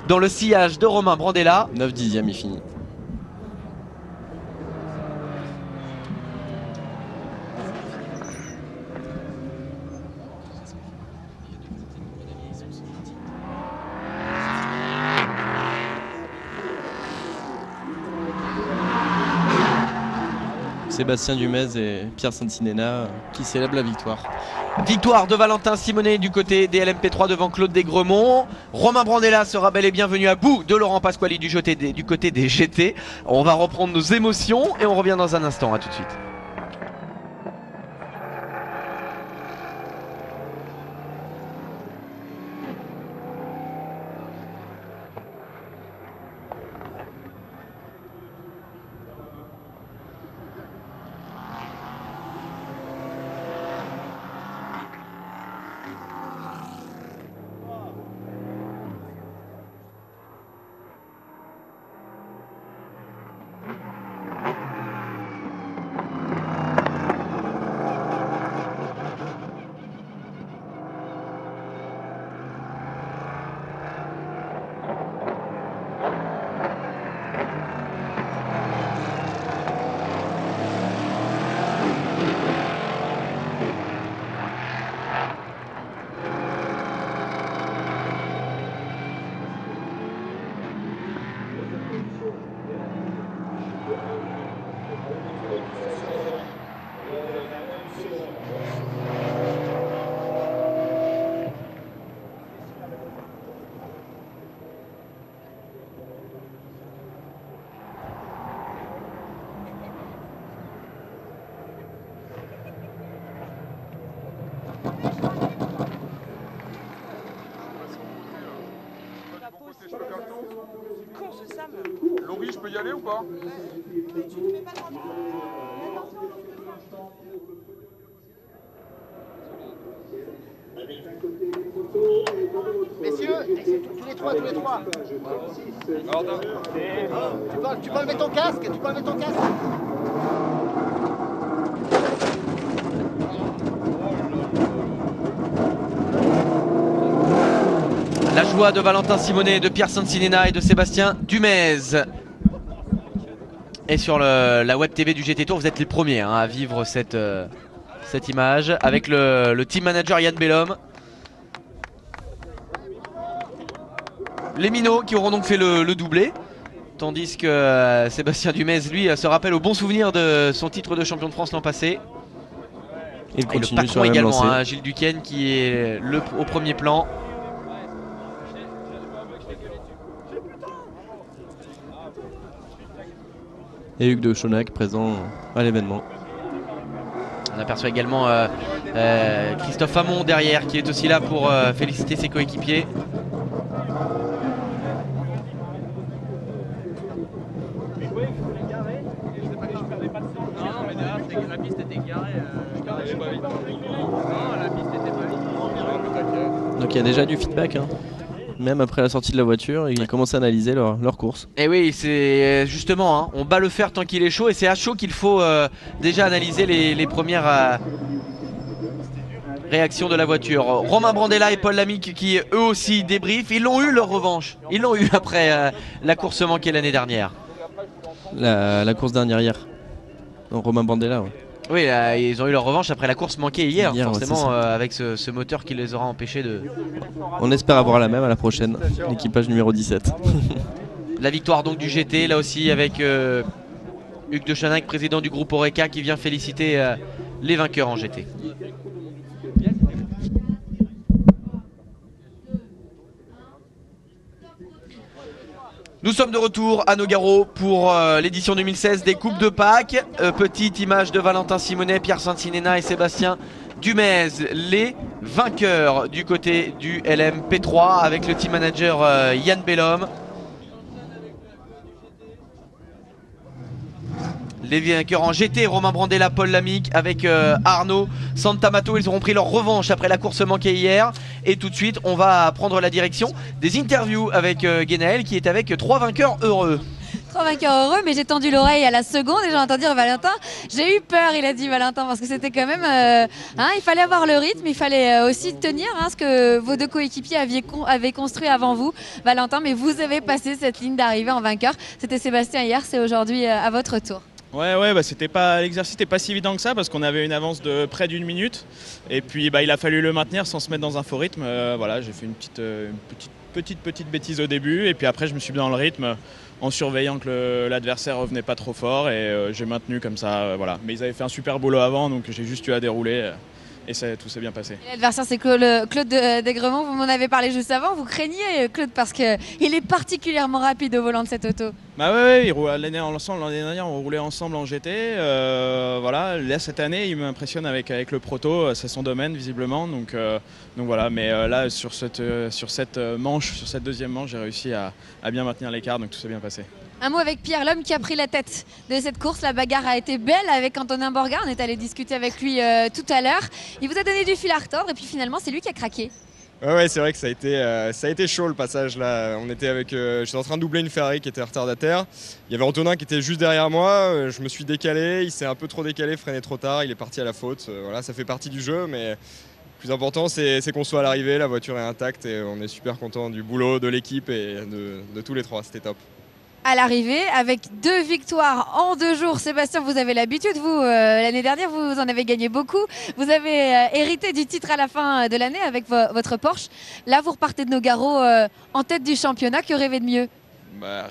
[SPEAKER 1] dans le sillage de Romain Brandella.
[SPEAKER 3] 9 dixièmes, il finit. Sébastien Dumez et Pierre Santinena qui célèbrent la victoire.
[SPEAKER 1] Victoire de Valentin Simonet du côté des LMP3 devant Claude Desgremont. Romain Brandella sera bel et bien venu à bout de Laurent Pasquali du côté des GT. On va reprendre nos émotions et on revient dans un instant. À tout de suite.
[SPEAKER 8] Laurie, je peux y aller ou pas? Messieurs, tous les trois. Tu peux enlever ton casque,
[SPEAKER 1] La joie de Valentin Simonet, de Pierre Sancinena et de Sébastien Dumez. Et sur la web TV du GT Tour, vous êtes les premiers à vivre cette image avec le team manager Yann Bellhomme. Les minots qui auront donc fait le doublé. Tandis que Sébastien Dumez, lui, se rappelle au bon souvenir de son titre de champion de France l'an passé.
[SPEAKER 3] Il
[SPEAKER 1] Et le
[SPEAKER 3] continue sur
[SPEAKER 1] patron
[SPEAKER 3] la même
[SPEAKER 1] également,
[SPEAKER 3] lancée.
[SPEAKER 1] Gilles Duquesne, qui est au premier plan.
[SPEAKER 3] Et Hugues de Chonac présent à l'événement.
[SPEAKER 1] On aperçoit également Christophe Hamon derrière, qui est aussi là pour féliciter ses coéquipiers.
[SPEAKER 3] Donc il y a déjà du feedback, hein. Même après la sortie de la voiture, ils commencent à analyser leur course.
[SPEAKER 1] Et oui, c'est justement, hein, on bat le fer tant qu'il est chaud, et c'est à chaud qu'il faut déjà analyser les premières réactions de la voiture. Romain Brandella et Paul Lamique qui eux aussi débriefent, ils l'ont eu leur revanche, ils l'ont eu après la course manquée l'année dernière.
[SPEAKER 3] La course dernière hier. Donc, Romain Brandella, ouais.
[SPEAKER 1] Oui, ils ont eu leur revanche après la course manquée hier, forcément,
[SPEAKER 3] ouais,
[SPEAKER 1] avec ce moteur qui les aura empêchés de...
[SPEAKER 3] On espère avoir la même à la prochaine, l'équipage numéro 17.
[SPEAKER 1] La victoire donc du GT, là aussi avec Hugues de Chanac, président du groupe Oreca, qui vient féliciter les vainqueurs en GT. Nous sommes de retour à Nogaro pour l'édition 2016 des Coupes de Pâques. Petite image de Valentin Simonet, Pierre Sancinena et Sébastien Dumez, les vainqueurs du côté du LMP3 avec le team manager Yann Bellhomme. Les vainqueurs en GT, Romain Brandella, Paul Lamique avec Arnaud Santamato. Ils auront pris leur revanche après la course manquée hier. Et tout de suite, on va prendre la direction des interviews avec Guénaël qui est avec 3 vainqueurs heureux.
[SPEAKER 2] 3 vainqueurs heureux, mais j'ai tendu l'oreille à la seconde et j'ai entendu dire Valentin. J'ai eu peur, il a dit Valentin, parce que c'était quand même... il fallait avoir le rythme, il fallait aussi tenir ce que vos 2 coéquipiers avaient construit avant vous, Valentin. Mais vous avez passé cette ligne d'arrivée en vainqueur. C'était Sébastien hier, c'est aujourd'hui à votre tour.
[SPEAKER 9] Ouais, l'exercice n'était pas si évident que ça parce qu'on avait une avance de près d'1 minute et puis il a fallu le maintenir sans se mettre dans un faux rythme. Voilà, j'ai fait une petite bêtise au début et puis après je me suis mis dans le rythme en surveillant que l'adversaire revenait pas trop fort et j'ai maintenu comme ça. Voilà. Mais ils avaient fait un super boulot avant donc j'ai juste eu à dérouler. Et tout s'est bien passé.
[SPEAKER 2] L'adversaire c'est Claude Daigremont, vous m'en avez parlé juste avant, vous craignez Claude parce qu'il est particulièrement rapide au volant de cette auto.
[SPEAKER 9] Bah ouais, l'année dernière on roulait ensemble en GT, voilà. Là cette année il m'impressionne avec le proto, c'est son domaine visiblement, donc voilà, mais là sur cette deuxième manche j'ai réussi à bien maintenir l'écart, donc tout s'est bien passé.
[SPEAKER 2] Un mot avec Pierre, l'homme qui a pris la tête de cette course. La bagarre a été belle avec Antonin Borgard. On est allé discuter avec lui tout à l'heure. Il vous a donné du fil à retordre et puis finalement c'est lui qui a craqué.
[SPEAKER 10] Ouais, c'est vrai que ça a été chaud le passage là. J'étais en train de doubler une Ferrari qui était retardataire. Il y avait Antonin qui était juste derrière moi. Je me suis décalé, il s'est un peu trop décalé, freiné trop tard. Il est parti à la faute. Voilà, ça fait partie du jeu, mais le plus important c'est qu'on soit à l'arrivée. La voiture est intacte et on est super content du boulot de l'équipe et de tous les 3. C'était top.
[SPEAKER 2] À l'arrivée, avec 2 victoires en 2 jours. Sébastien, vous avez l'habitude, vous, l'année dernière, vous en avez gagné beaucoup. Vous avez hérité du titre à la fin de l'année avec votre Porsche. Là, vous repartez de Nogaro en tête du championnat. Que rêvez de mieux?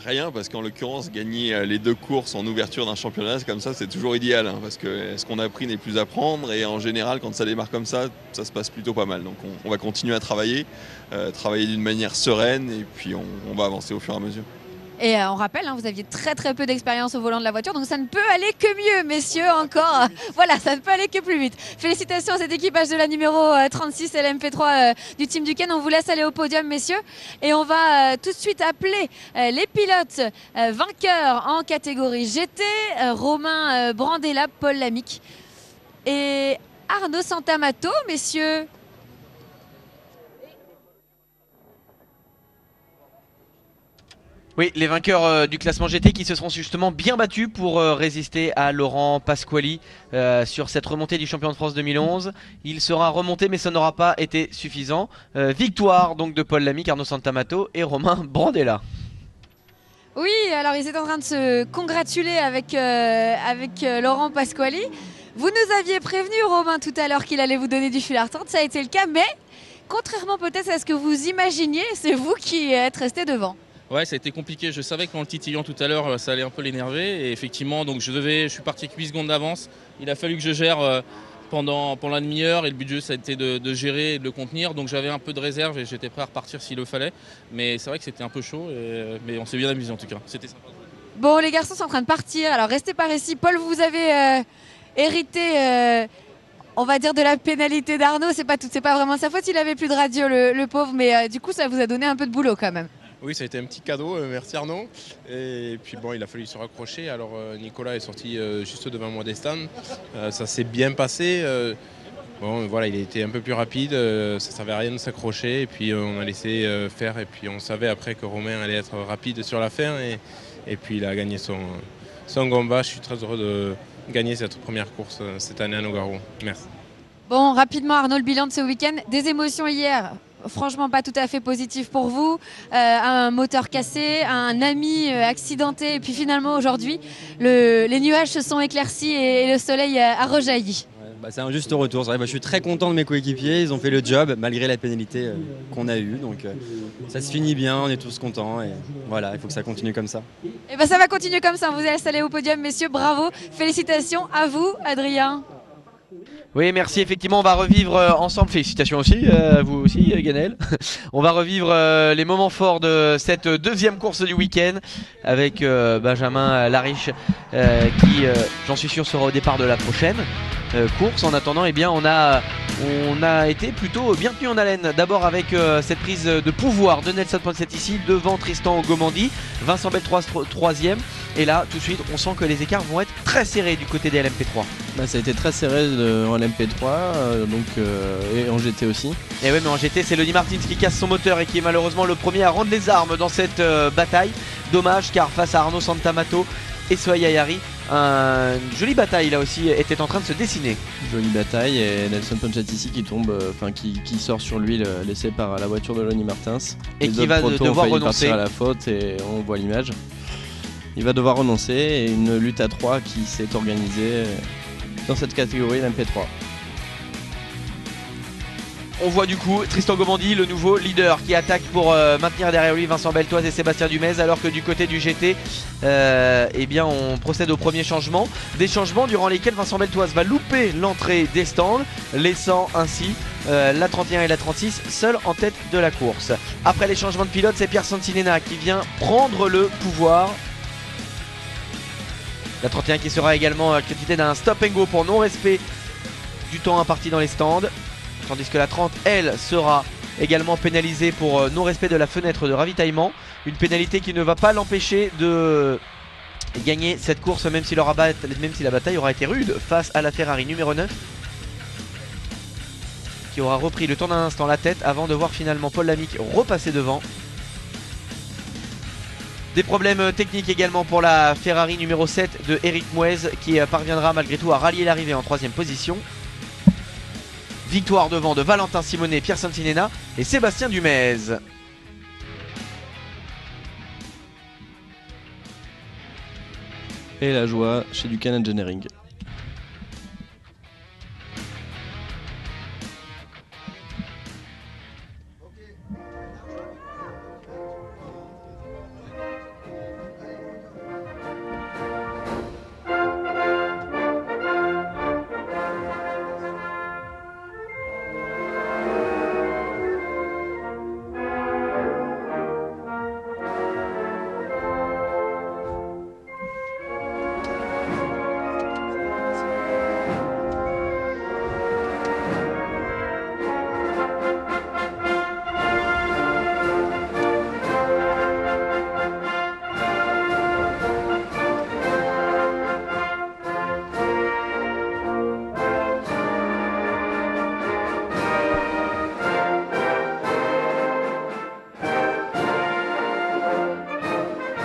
[SPEAKER 4] Rien, parce qu'en l'occurrence, gagner les 2 courses en ouverture d'un championnat, comme ça, c'est toujours idéal. Parce que ce qu'on a appris n'est plus à prendre. Et en général, quand ça démarre comme ça se passe plutôt pas mal. Donc on va continuer à travailler d'une manière sereine. Et puis on va avancer au fur et à mesure.
[SPEAKER 2] Et on rappelle, vous aviez très peu d'expérience au volant de la voiture, donc ça ne peut aller que mieux, messieurs, encore. Voilà, ça ne peut aller que plus vite. Félicitations à cet équipage de la numéro 36 LMP3 du Team Duquesne. On vous laisse aller au podium, messieurs. Et on va tout de suite appeler les pilotes vainqueurs en catégorie GT. Romain Brandella, Paul Lamique et Arnaud Santamato, messieurs.
[SPEAKER 1] Oui, les vainqueurs du classement GT qui se seront justement bien battus pour résister à Laurent Pasquali sur cette remontée du champion de France 2011. Il sera remonté mais ça n'aura pas été suffisant. Victoire donc de Paul Lamy, Arnaud Santamato et Romain Brandella.
[SPEAKER 2] Oui, alors ils étaient en train de se congratuler avec Laurent Pasquali. Vous nous aviez prévenu, Romain, tout à l'heure qu'il allait vous donner du fil à retordre. Ça a été le cas, mais contrairement peut-être à ce que vous imaginiez, c'est vous qui êtes resté devant.
[SPEAKER 11] Ouais, ça a été compliqué. Je savais qu'en le titillant tout à l'heure, ça allait un peu l'énerver. Et effectivement, donc je suis parti avec 8 secondes d'avance. Il a fallu que je gère pendant la demi-heure. Et le but du jeu, ça a été de gérer et de le contenir. Donc j'avais un peu de réserve et j'étais prêt à repartir s'il le fallait. Mais c'est vrai que c'était un peu chaud. Mais on s'est bien amusé en tout cas. C'était sympa.
[SPEAKER 2] Bon, les garçons sont en train de partir. Alors restez par ici. Paul, vous avez hérité... on va dire de la pénalité d'Arnaud, c'est pas vraiment sa faute, il avait plus de radio le pauvre, mais du coup ça vous a donné un peu de boulot quand même.
[SPEAKER 10] Oui, ça a été un petit cadeau, merci Arnaud. Et puis bon, il a fallu se raccrocher. Alors Nicolas est sorti juste devant moi des stands. Ça s'est bien passé. Bon, voilà, il était un peu plus rapide, ça servait à rien de s'accrocher. Et puis on a laissé faire. Et puis on savait après que Romain allait être rapide sur la fin. Et puis il a gagné son combat. Je suis très heureux de gagner cette première course cette année à Nogaro. Merci.
[SPEAKER 2] Bon, rapidement Arnaud, le bilan de ce week-end, des émotions hier. Franchement pas tout à fait positif pour vous, un moteur cassé, un ami accidenté et puis finalement aujourd'hui les nuages se sont éclaircis et le soleil a rejailli.
[SPEAKER 12] Ouais, c'est un juste retour, je suis très content de mes coéquipiers, ils ont fait le job malgré la pénalité qu'on a eue, donc ça se finit bien, on est tous contents et voilà, il faut que ça continue comme ça.
[SPEAKER 2] Et ben ça va continuer comme ça, vous allez installer au podium messieurs, bravo, félicitations à vous Adrien.
[SPEAKER 1] Oui, merci. Effectivement, on va revivre ensemble. Félicitations aussi, vous aussi, Ganel. On va revivre les moments forts de cette deuxième course du week-end avec Benjamin Lariche qui, j'en suis sûr, sera au départ de la prochaine course. En attendant, eh bien, on a été plutôt bien tenu en haleine. D'abord avec cette prise de pouvoir de Nelson Poncetti devant Tristan Gomandi, Vincent Beltrois troisième. Et là, tout de suite, on sent que les écarts vont être très serrés du côté des LMP3.
[SPEAKER 3] Ça a été très serré en LMP3 et en GT aussi.
[SPEAKER 1] Et oui, mais en GT, c'est Lenny Martins qui casse son moteur et qui est malheureusement le premier à rendre les armes dans cette bataille. Dommage, car face à Arnaud Santamato et Sohail Ayari, une jolie bataille là aussi était en train de se dessiner.
[SPEAKER 3] Jolie bataille et Nelson Poncetti qui tombe, qui sort sur lui laissé par la voiture de Lenny Martins.
[SPEAKER 1] Et qui va devoir renoncer
[SPEAKER 3] partir à la faute et on voit l'image. Il va devoir renoncer et une lutte à 3 qui s'est organisée dans cette catégorie l'MP3.
[SPEAKER 1] On voit du coup Tristan Gomandi, le nouveau leader, qui attaque pour maintenir derrière lui Vincent Beltoise et Sébastien Dumez, alors que du côté du GT, eh bien on procède au premier changement. Des changements durant lesquels Vincent Beltoise va louper l'entrée des stands, laissant ainsi la 31 et la 36 seuls en tête de la course. Après les changements de pilote, c'est Pierre Santinena qui vient prendre le pouvoir. La 31 qui sera également créditée d'un stop and go pour non-respect du temps imparti dans les stands. Tandis que la 30, elle, sera également pénalisée pour non-respect de la fenêtre de ravitaillement. Une pénalité qui ne va pas l'empêcher de gagner cette course, même si la bataille aura été rude face à la Ferrari numéro 9. Qui aura repris le temps d'un instant la tête avant de voir finalement Paul Lamy repasser devant. Des problèmes techniques également pour la Ferrari numéro 7 de Eric Muez qui parviendra malgré tout à rallier l'arrivée en 3ème position. Victoire devant de Valentin Simonet, Pierre Santinena et Sébastien Dumez.
[SPEAKER 3] Et la joie chez Ducan Engineering.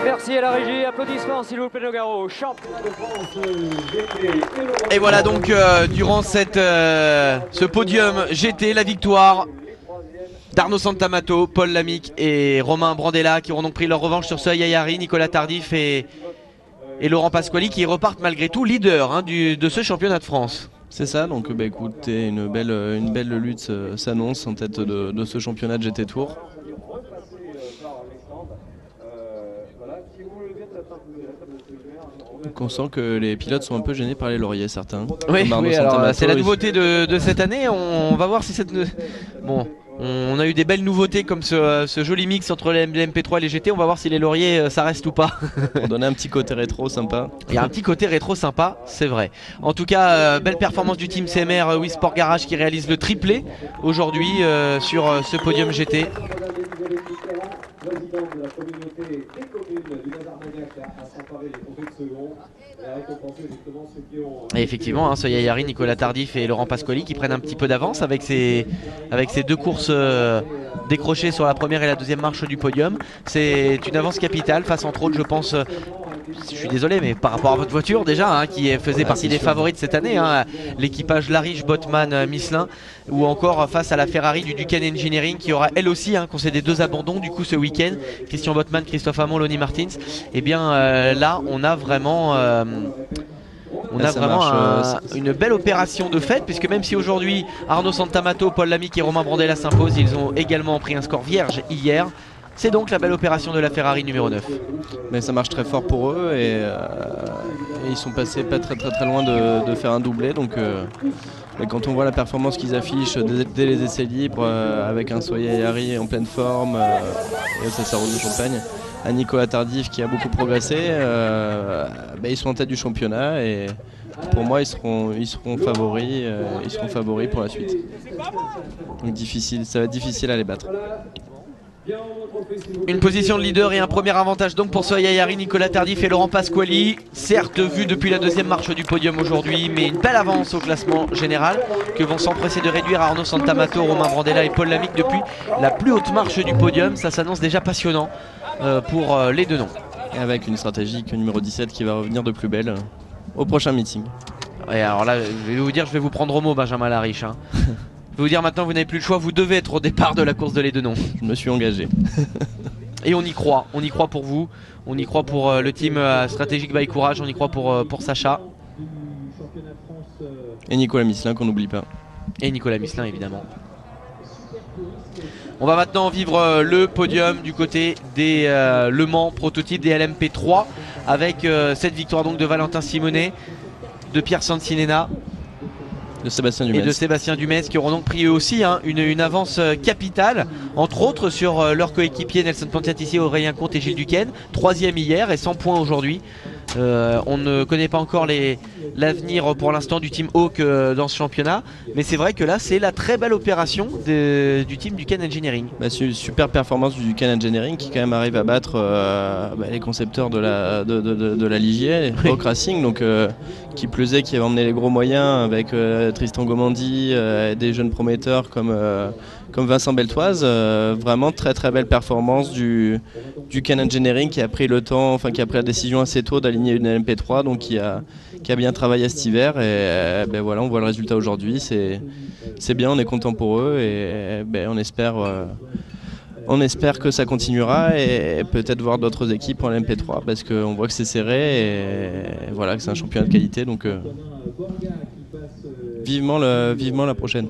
[SPEAKER 13] Merci à la régie, applaudissements s'il vous plaît Nogaro, champion de France
[SPEAKER 1] Et voilà donc durant ce podium GT, la victoire d'Arnaud Santamato, Paul Lamique et Romain Brandella qui auront donc pris leur revanche sur Sohail Ayari, Nicolas Tardif et Laurent Pasquali qui repartent malgré tout leader de ce championnat de France.
[SPEAKER 3] C'est ça, donc écoutez, une belle lutte s'annonce en tête de ce championnat de GT Tour. Donc on sent que les pilotes sont un peu gênés par les lauriers, certains.
[SPEAKER 1] Oui, alors c'est la nouveauté de cette année. On va voir si cette... Bon, on a eu des belles nouveautés comme ce joli mix entre les MP3 et les GT. On va voir si les lauriers ça reste ou pas.
[SPEAKER 3] Pour donner un petit côté rétro sympa.
[SPEAKER 1] Il y a un petit côté rétro sympa, c'est vrai. En tout cas, belle performance du team CMR Wii Sport Garage qui réalise le triplé aujourd'hui sur ce podium GT. Et effectivement, Sohail Ayari, Nicolas Tardif et Laurent Pasquali qui prennent un petit peu d'avance avec ces deux courses décrochées sur la première et la deuxième marche du podium. C'est une avance capitale face entre autres, je pense, je suis désolé, mais par rapport à votre voiture déjà, qui faisait partie des favorites cette année, l'équipage Lariche, Botman, Michelin, ou encore face à la Ferrari du Duquesne Engineering qui aura elle aussi concédé 2 abandons du coup ce week-end, Christian Botman, Christophe Hamon, Lonnie Martins. Et bien là on a vraiment une belle opération de fait, puisque même si aujourd'hui Arnaud Santamato, Paul Lamique et Romain Brandella s'imposent, ils ont également pris un score vierge hier. C'est donc la belle opération de la Ferrari numéro 9.
[SPEAKER 3] Mais ça marche très fort pour eux et ils sont passés pas très loin de faire un doublé. Donc et quand on voit la performance qu'ils affichent dès les essais libres avec un Sohail Ayari en pleine forme et ça roule de Champagne, à Nicolas Tardif qui a beaucoup progressé, ils sont en tête du championnat et pour moi ils seront favoris pour la suite. Donc ça va être difficile à les battre.
[SPEAKER 1] Une position de leader et un premier avantage donc pour Sohail Ayari, Nicolas Tardif et Laurent Pasquali. Certes vu depuis la deuxième marche du podium aujourd'hui, mais une belle avance au classement général que vont s'empresser de réduire Arnaud Santamato, Romain Brandella et Paul Lamique depuis la plus haute marche du podium. Ça s'annonce déjà passionnant pour les deux noms.
[SPEAKER 3] Et avec une stratégique numéro 17 qui va revenir de plus belle au prochain meeting.
[SPEAKER 1] Et alors là, je vais vous prendre au mot, Benjamin Lariche. Je vais vous dire maintenant, vous n'avez plus le choix, vous devez être au départ de la course de les deux noms.
[SPEAKER 3] Je me suis engagé.
[SPEAKER 1] Et on y croit pour vous, on y croit pour le team stratégique by Courage, on y croit pour Sacha.
[SPEAKER 3] Et Nicolas Michelin qu'on n'oublie pas.
[SPEAKER 1] Et Nicolas Michelin évidemment. On va maintenant vivre le podium du côté des Le Mans prototype des LMP3 avec cette victoire donc de Valentin Simonet, de Pierre Sancinena
[SPEAKER 3] de Sébastien Dumez.
[SPEAKER 1] Et de Sébastien Dumez qui auront donc pris eux aussi une avance capitale, entre autres sur leurs coéquipiers Nelson Pontiatici, Aurélien Comte et Gilles Duquesne, 3e hier et 100 points aujourd'hui. On ne connaît pas encore l'avenir pour l'instant du team Hawk dans ce championnat, mais c'est vrai que là c'est la très belle opération du team Duquesne Engineering.
[SPEAKER 3] C'est une super performance du Duquesne Engineering qui quand même arrive à battre les concepteurs de la Ligier, Hawk Racing, donc qui plus est, qui avait emmené les gros moyens avec Tristan Gomandi, des jeunes prometteurs comme Vincent Beltoise. Vraiment très belle performance du Duquesne Engineering qui a pris le temps, qui a pris la décision assez tôt d'aligner une LMP3, donc qui a bien travaillé cet hiver et voilà, on voit le résultat aujourd'hui. C'est bien, on est content pour eux et on espère que ça continuera et peut-être voir d'autres équipes en LMP3 parce qu'on voit que c'est serré et voilà, que c'est un championnat de qualité, donc vivement la prochaine.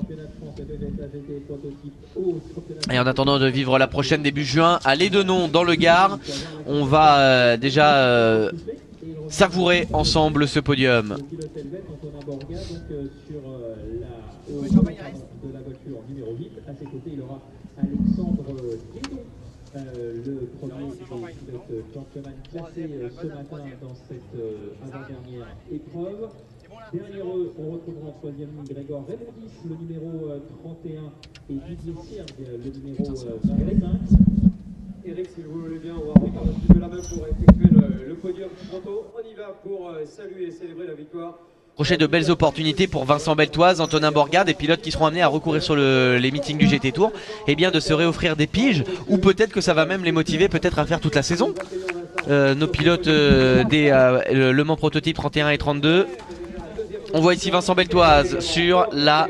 [SPEAKER 1] Et en attendant de vivre la prochaine début juin à Lédenon dans le Gard, on va déjà savourer ensemble ce podium.
[SPEAKER 14] Le premier championnat classé ce matin dans cette avant-dernière épreuve. Derrière eux, on retrouvera en troisième ligne Grégoire Raymondis, le numéro 31, et Didier Siergue, le numéro 25. Eric, si vous voulez bien, on va regarder un petit peu la main pour effectuer le podium photo. On y va pour saluer et célébrer la victoire.
[SPEAKER 1] Crochet de belles opportunités pour Vincent Beltoise, Antonin Borgard, des pilotes qui seront amenés à recourir sur les meetings du GT Tour, et bien de se réoffrir des piges, ou peut-être que ça va même les motiver peut-être à faire toute la saison. nos pilotes des Le Mans Prototype 31 et 32. On voit ici Vincent Beltoise sur la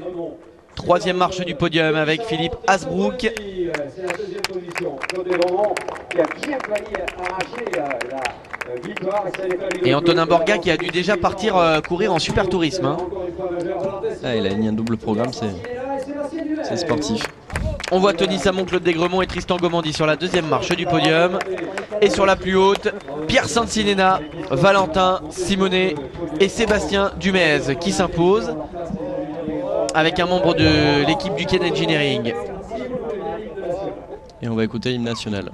[SPEAKER 1] 3e marche du podium avec Philippe Hasbrook.
[SPEAKER 14] C'est la deuxième position. Claude Desromont qui a bien failli arracher la victoire.
[SPEAKER 1] Et Antonin Borga qui a dû déjà partir courir en super tourisme. Hein.
[SPEAKER 3] Ah, il a mis un double programme, c'est sportif.
[SPEAKER 1] On voit Tony Samon, Claude Desgremont et Tristan Gomandi sur la 2e marche du podium. Et sur la plus haute, Pierre Sancinena, Valentin Simonet et Sébastien Dumez qui s'imposent avec un membre de l'équipe du Ken Engineering.
[SPEAKER 3] Et on va écouter l'hymne national.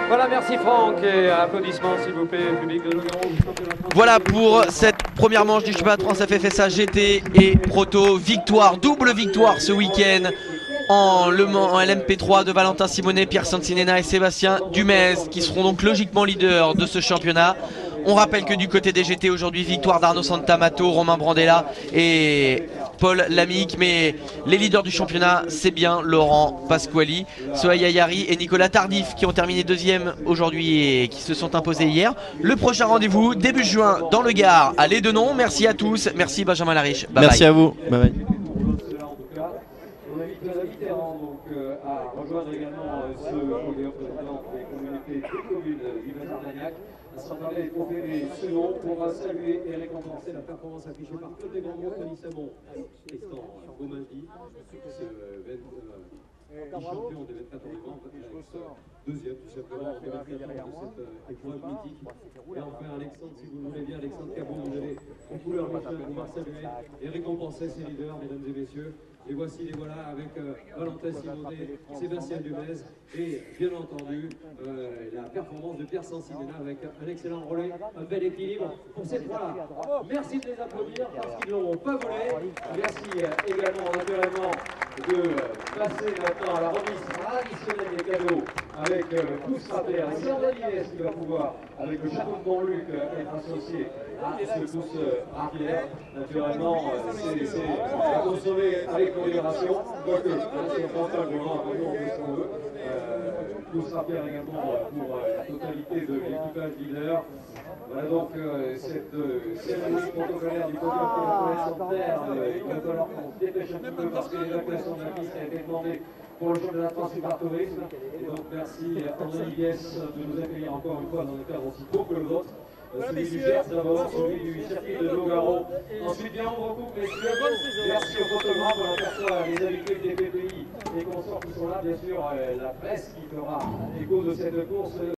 [SPEAKER 13] Voilà, merci Franck, et applaudissements s'il vous plaît, public de Nogaro.
[SPEAKER 1] Voilà pour cette première manche du championnat de France FFSA GT et Proto. Victoire, double victoire ce week-end en Le Mans, en LMP3 de Valentin Simonet, Pierre Sancinena et Sébastien Dumez qui seront donc logiquement leaders de ce championnat. On rappelle que du côté des GT aujourd'hui, victoire d'Arnaud Santamato, Romain Brandella et Paul Lamique, mais les leaders du championnat, c'est bien Laurent Pasquali, Sohaïa Yari et Nicolas Tardif qui ont terminé 2e aujourd'hui et qui se sont imposés hier. Le prochain rendez-vous, début juin, dans le Gard, à l'Édenon. Merci à tous, merci Benjamin Lariche. Bye
[SPEAKER 3] merci
[SPEAKER 1] bye.
[SPEAKER 3] À vous, bye bye.
[SPEAKER 14] On invite les habitants à rejoindre également ce podium président des communautés des communes du Bazar-d'Agnac. À se rappeler les trophées des seconds pour saluer et récompenser la performance affichée par Claude Desgremont, Tony Samon, Tristan Gomandi, champion des 24 heures du Mans, deuxième tout simplement en 24 heures de cette épreuve mythique. Et enfin Alexandre, si vous le voulez bien, Alexandre Cabot, vous avez en couleur le chien pouvoir saluer et récompenser ces leaders, mesdames et messieurs. Et voici les voilà avec Valentin Simonet, Sébastien Dumez et bien entendu la performance de Pierre Sancinena avec un excellent relais, un bel équilibre pour cette fois-là. Merci de les applaudir parce qu'ils n'ont pas volé. Merci également naturellement de passer maintenant à la remise traditionnelle des cadeaux avec tous rappeurs et Sandra Liès qui va pouvoir, avec le château de Montluc, être associé à ce tous rapière. Naturellement, c'est à consommer avec modération, quoique, si on pense pas le volant, après nous on fait ce qu'on veut. Tous rapière également pour la totalité de l'équipage leader. Voilà donc cette cérémonie protocolaire du podium qui va connaître son terre. Il va falloir qu'on se dépêche un petit peu parce que l'évacuation de la piste a été demandée pour le championnat de France Super Tourisme. Et donc merci André Liès de nous accueillir encore une fois dans des cadres aussi beaux que le vôtre. Celui du Gers d'abord, celui du circuit de Nogaro. Ensuite, bien on recoupe messieurs. Merci au photographe, on aperçoit les habitués des PPI, les consorts qui sont là, bien sûr, la presse qui fera écho de cette course.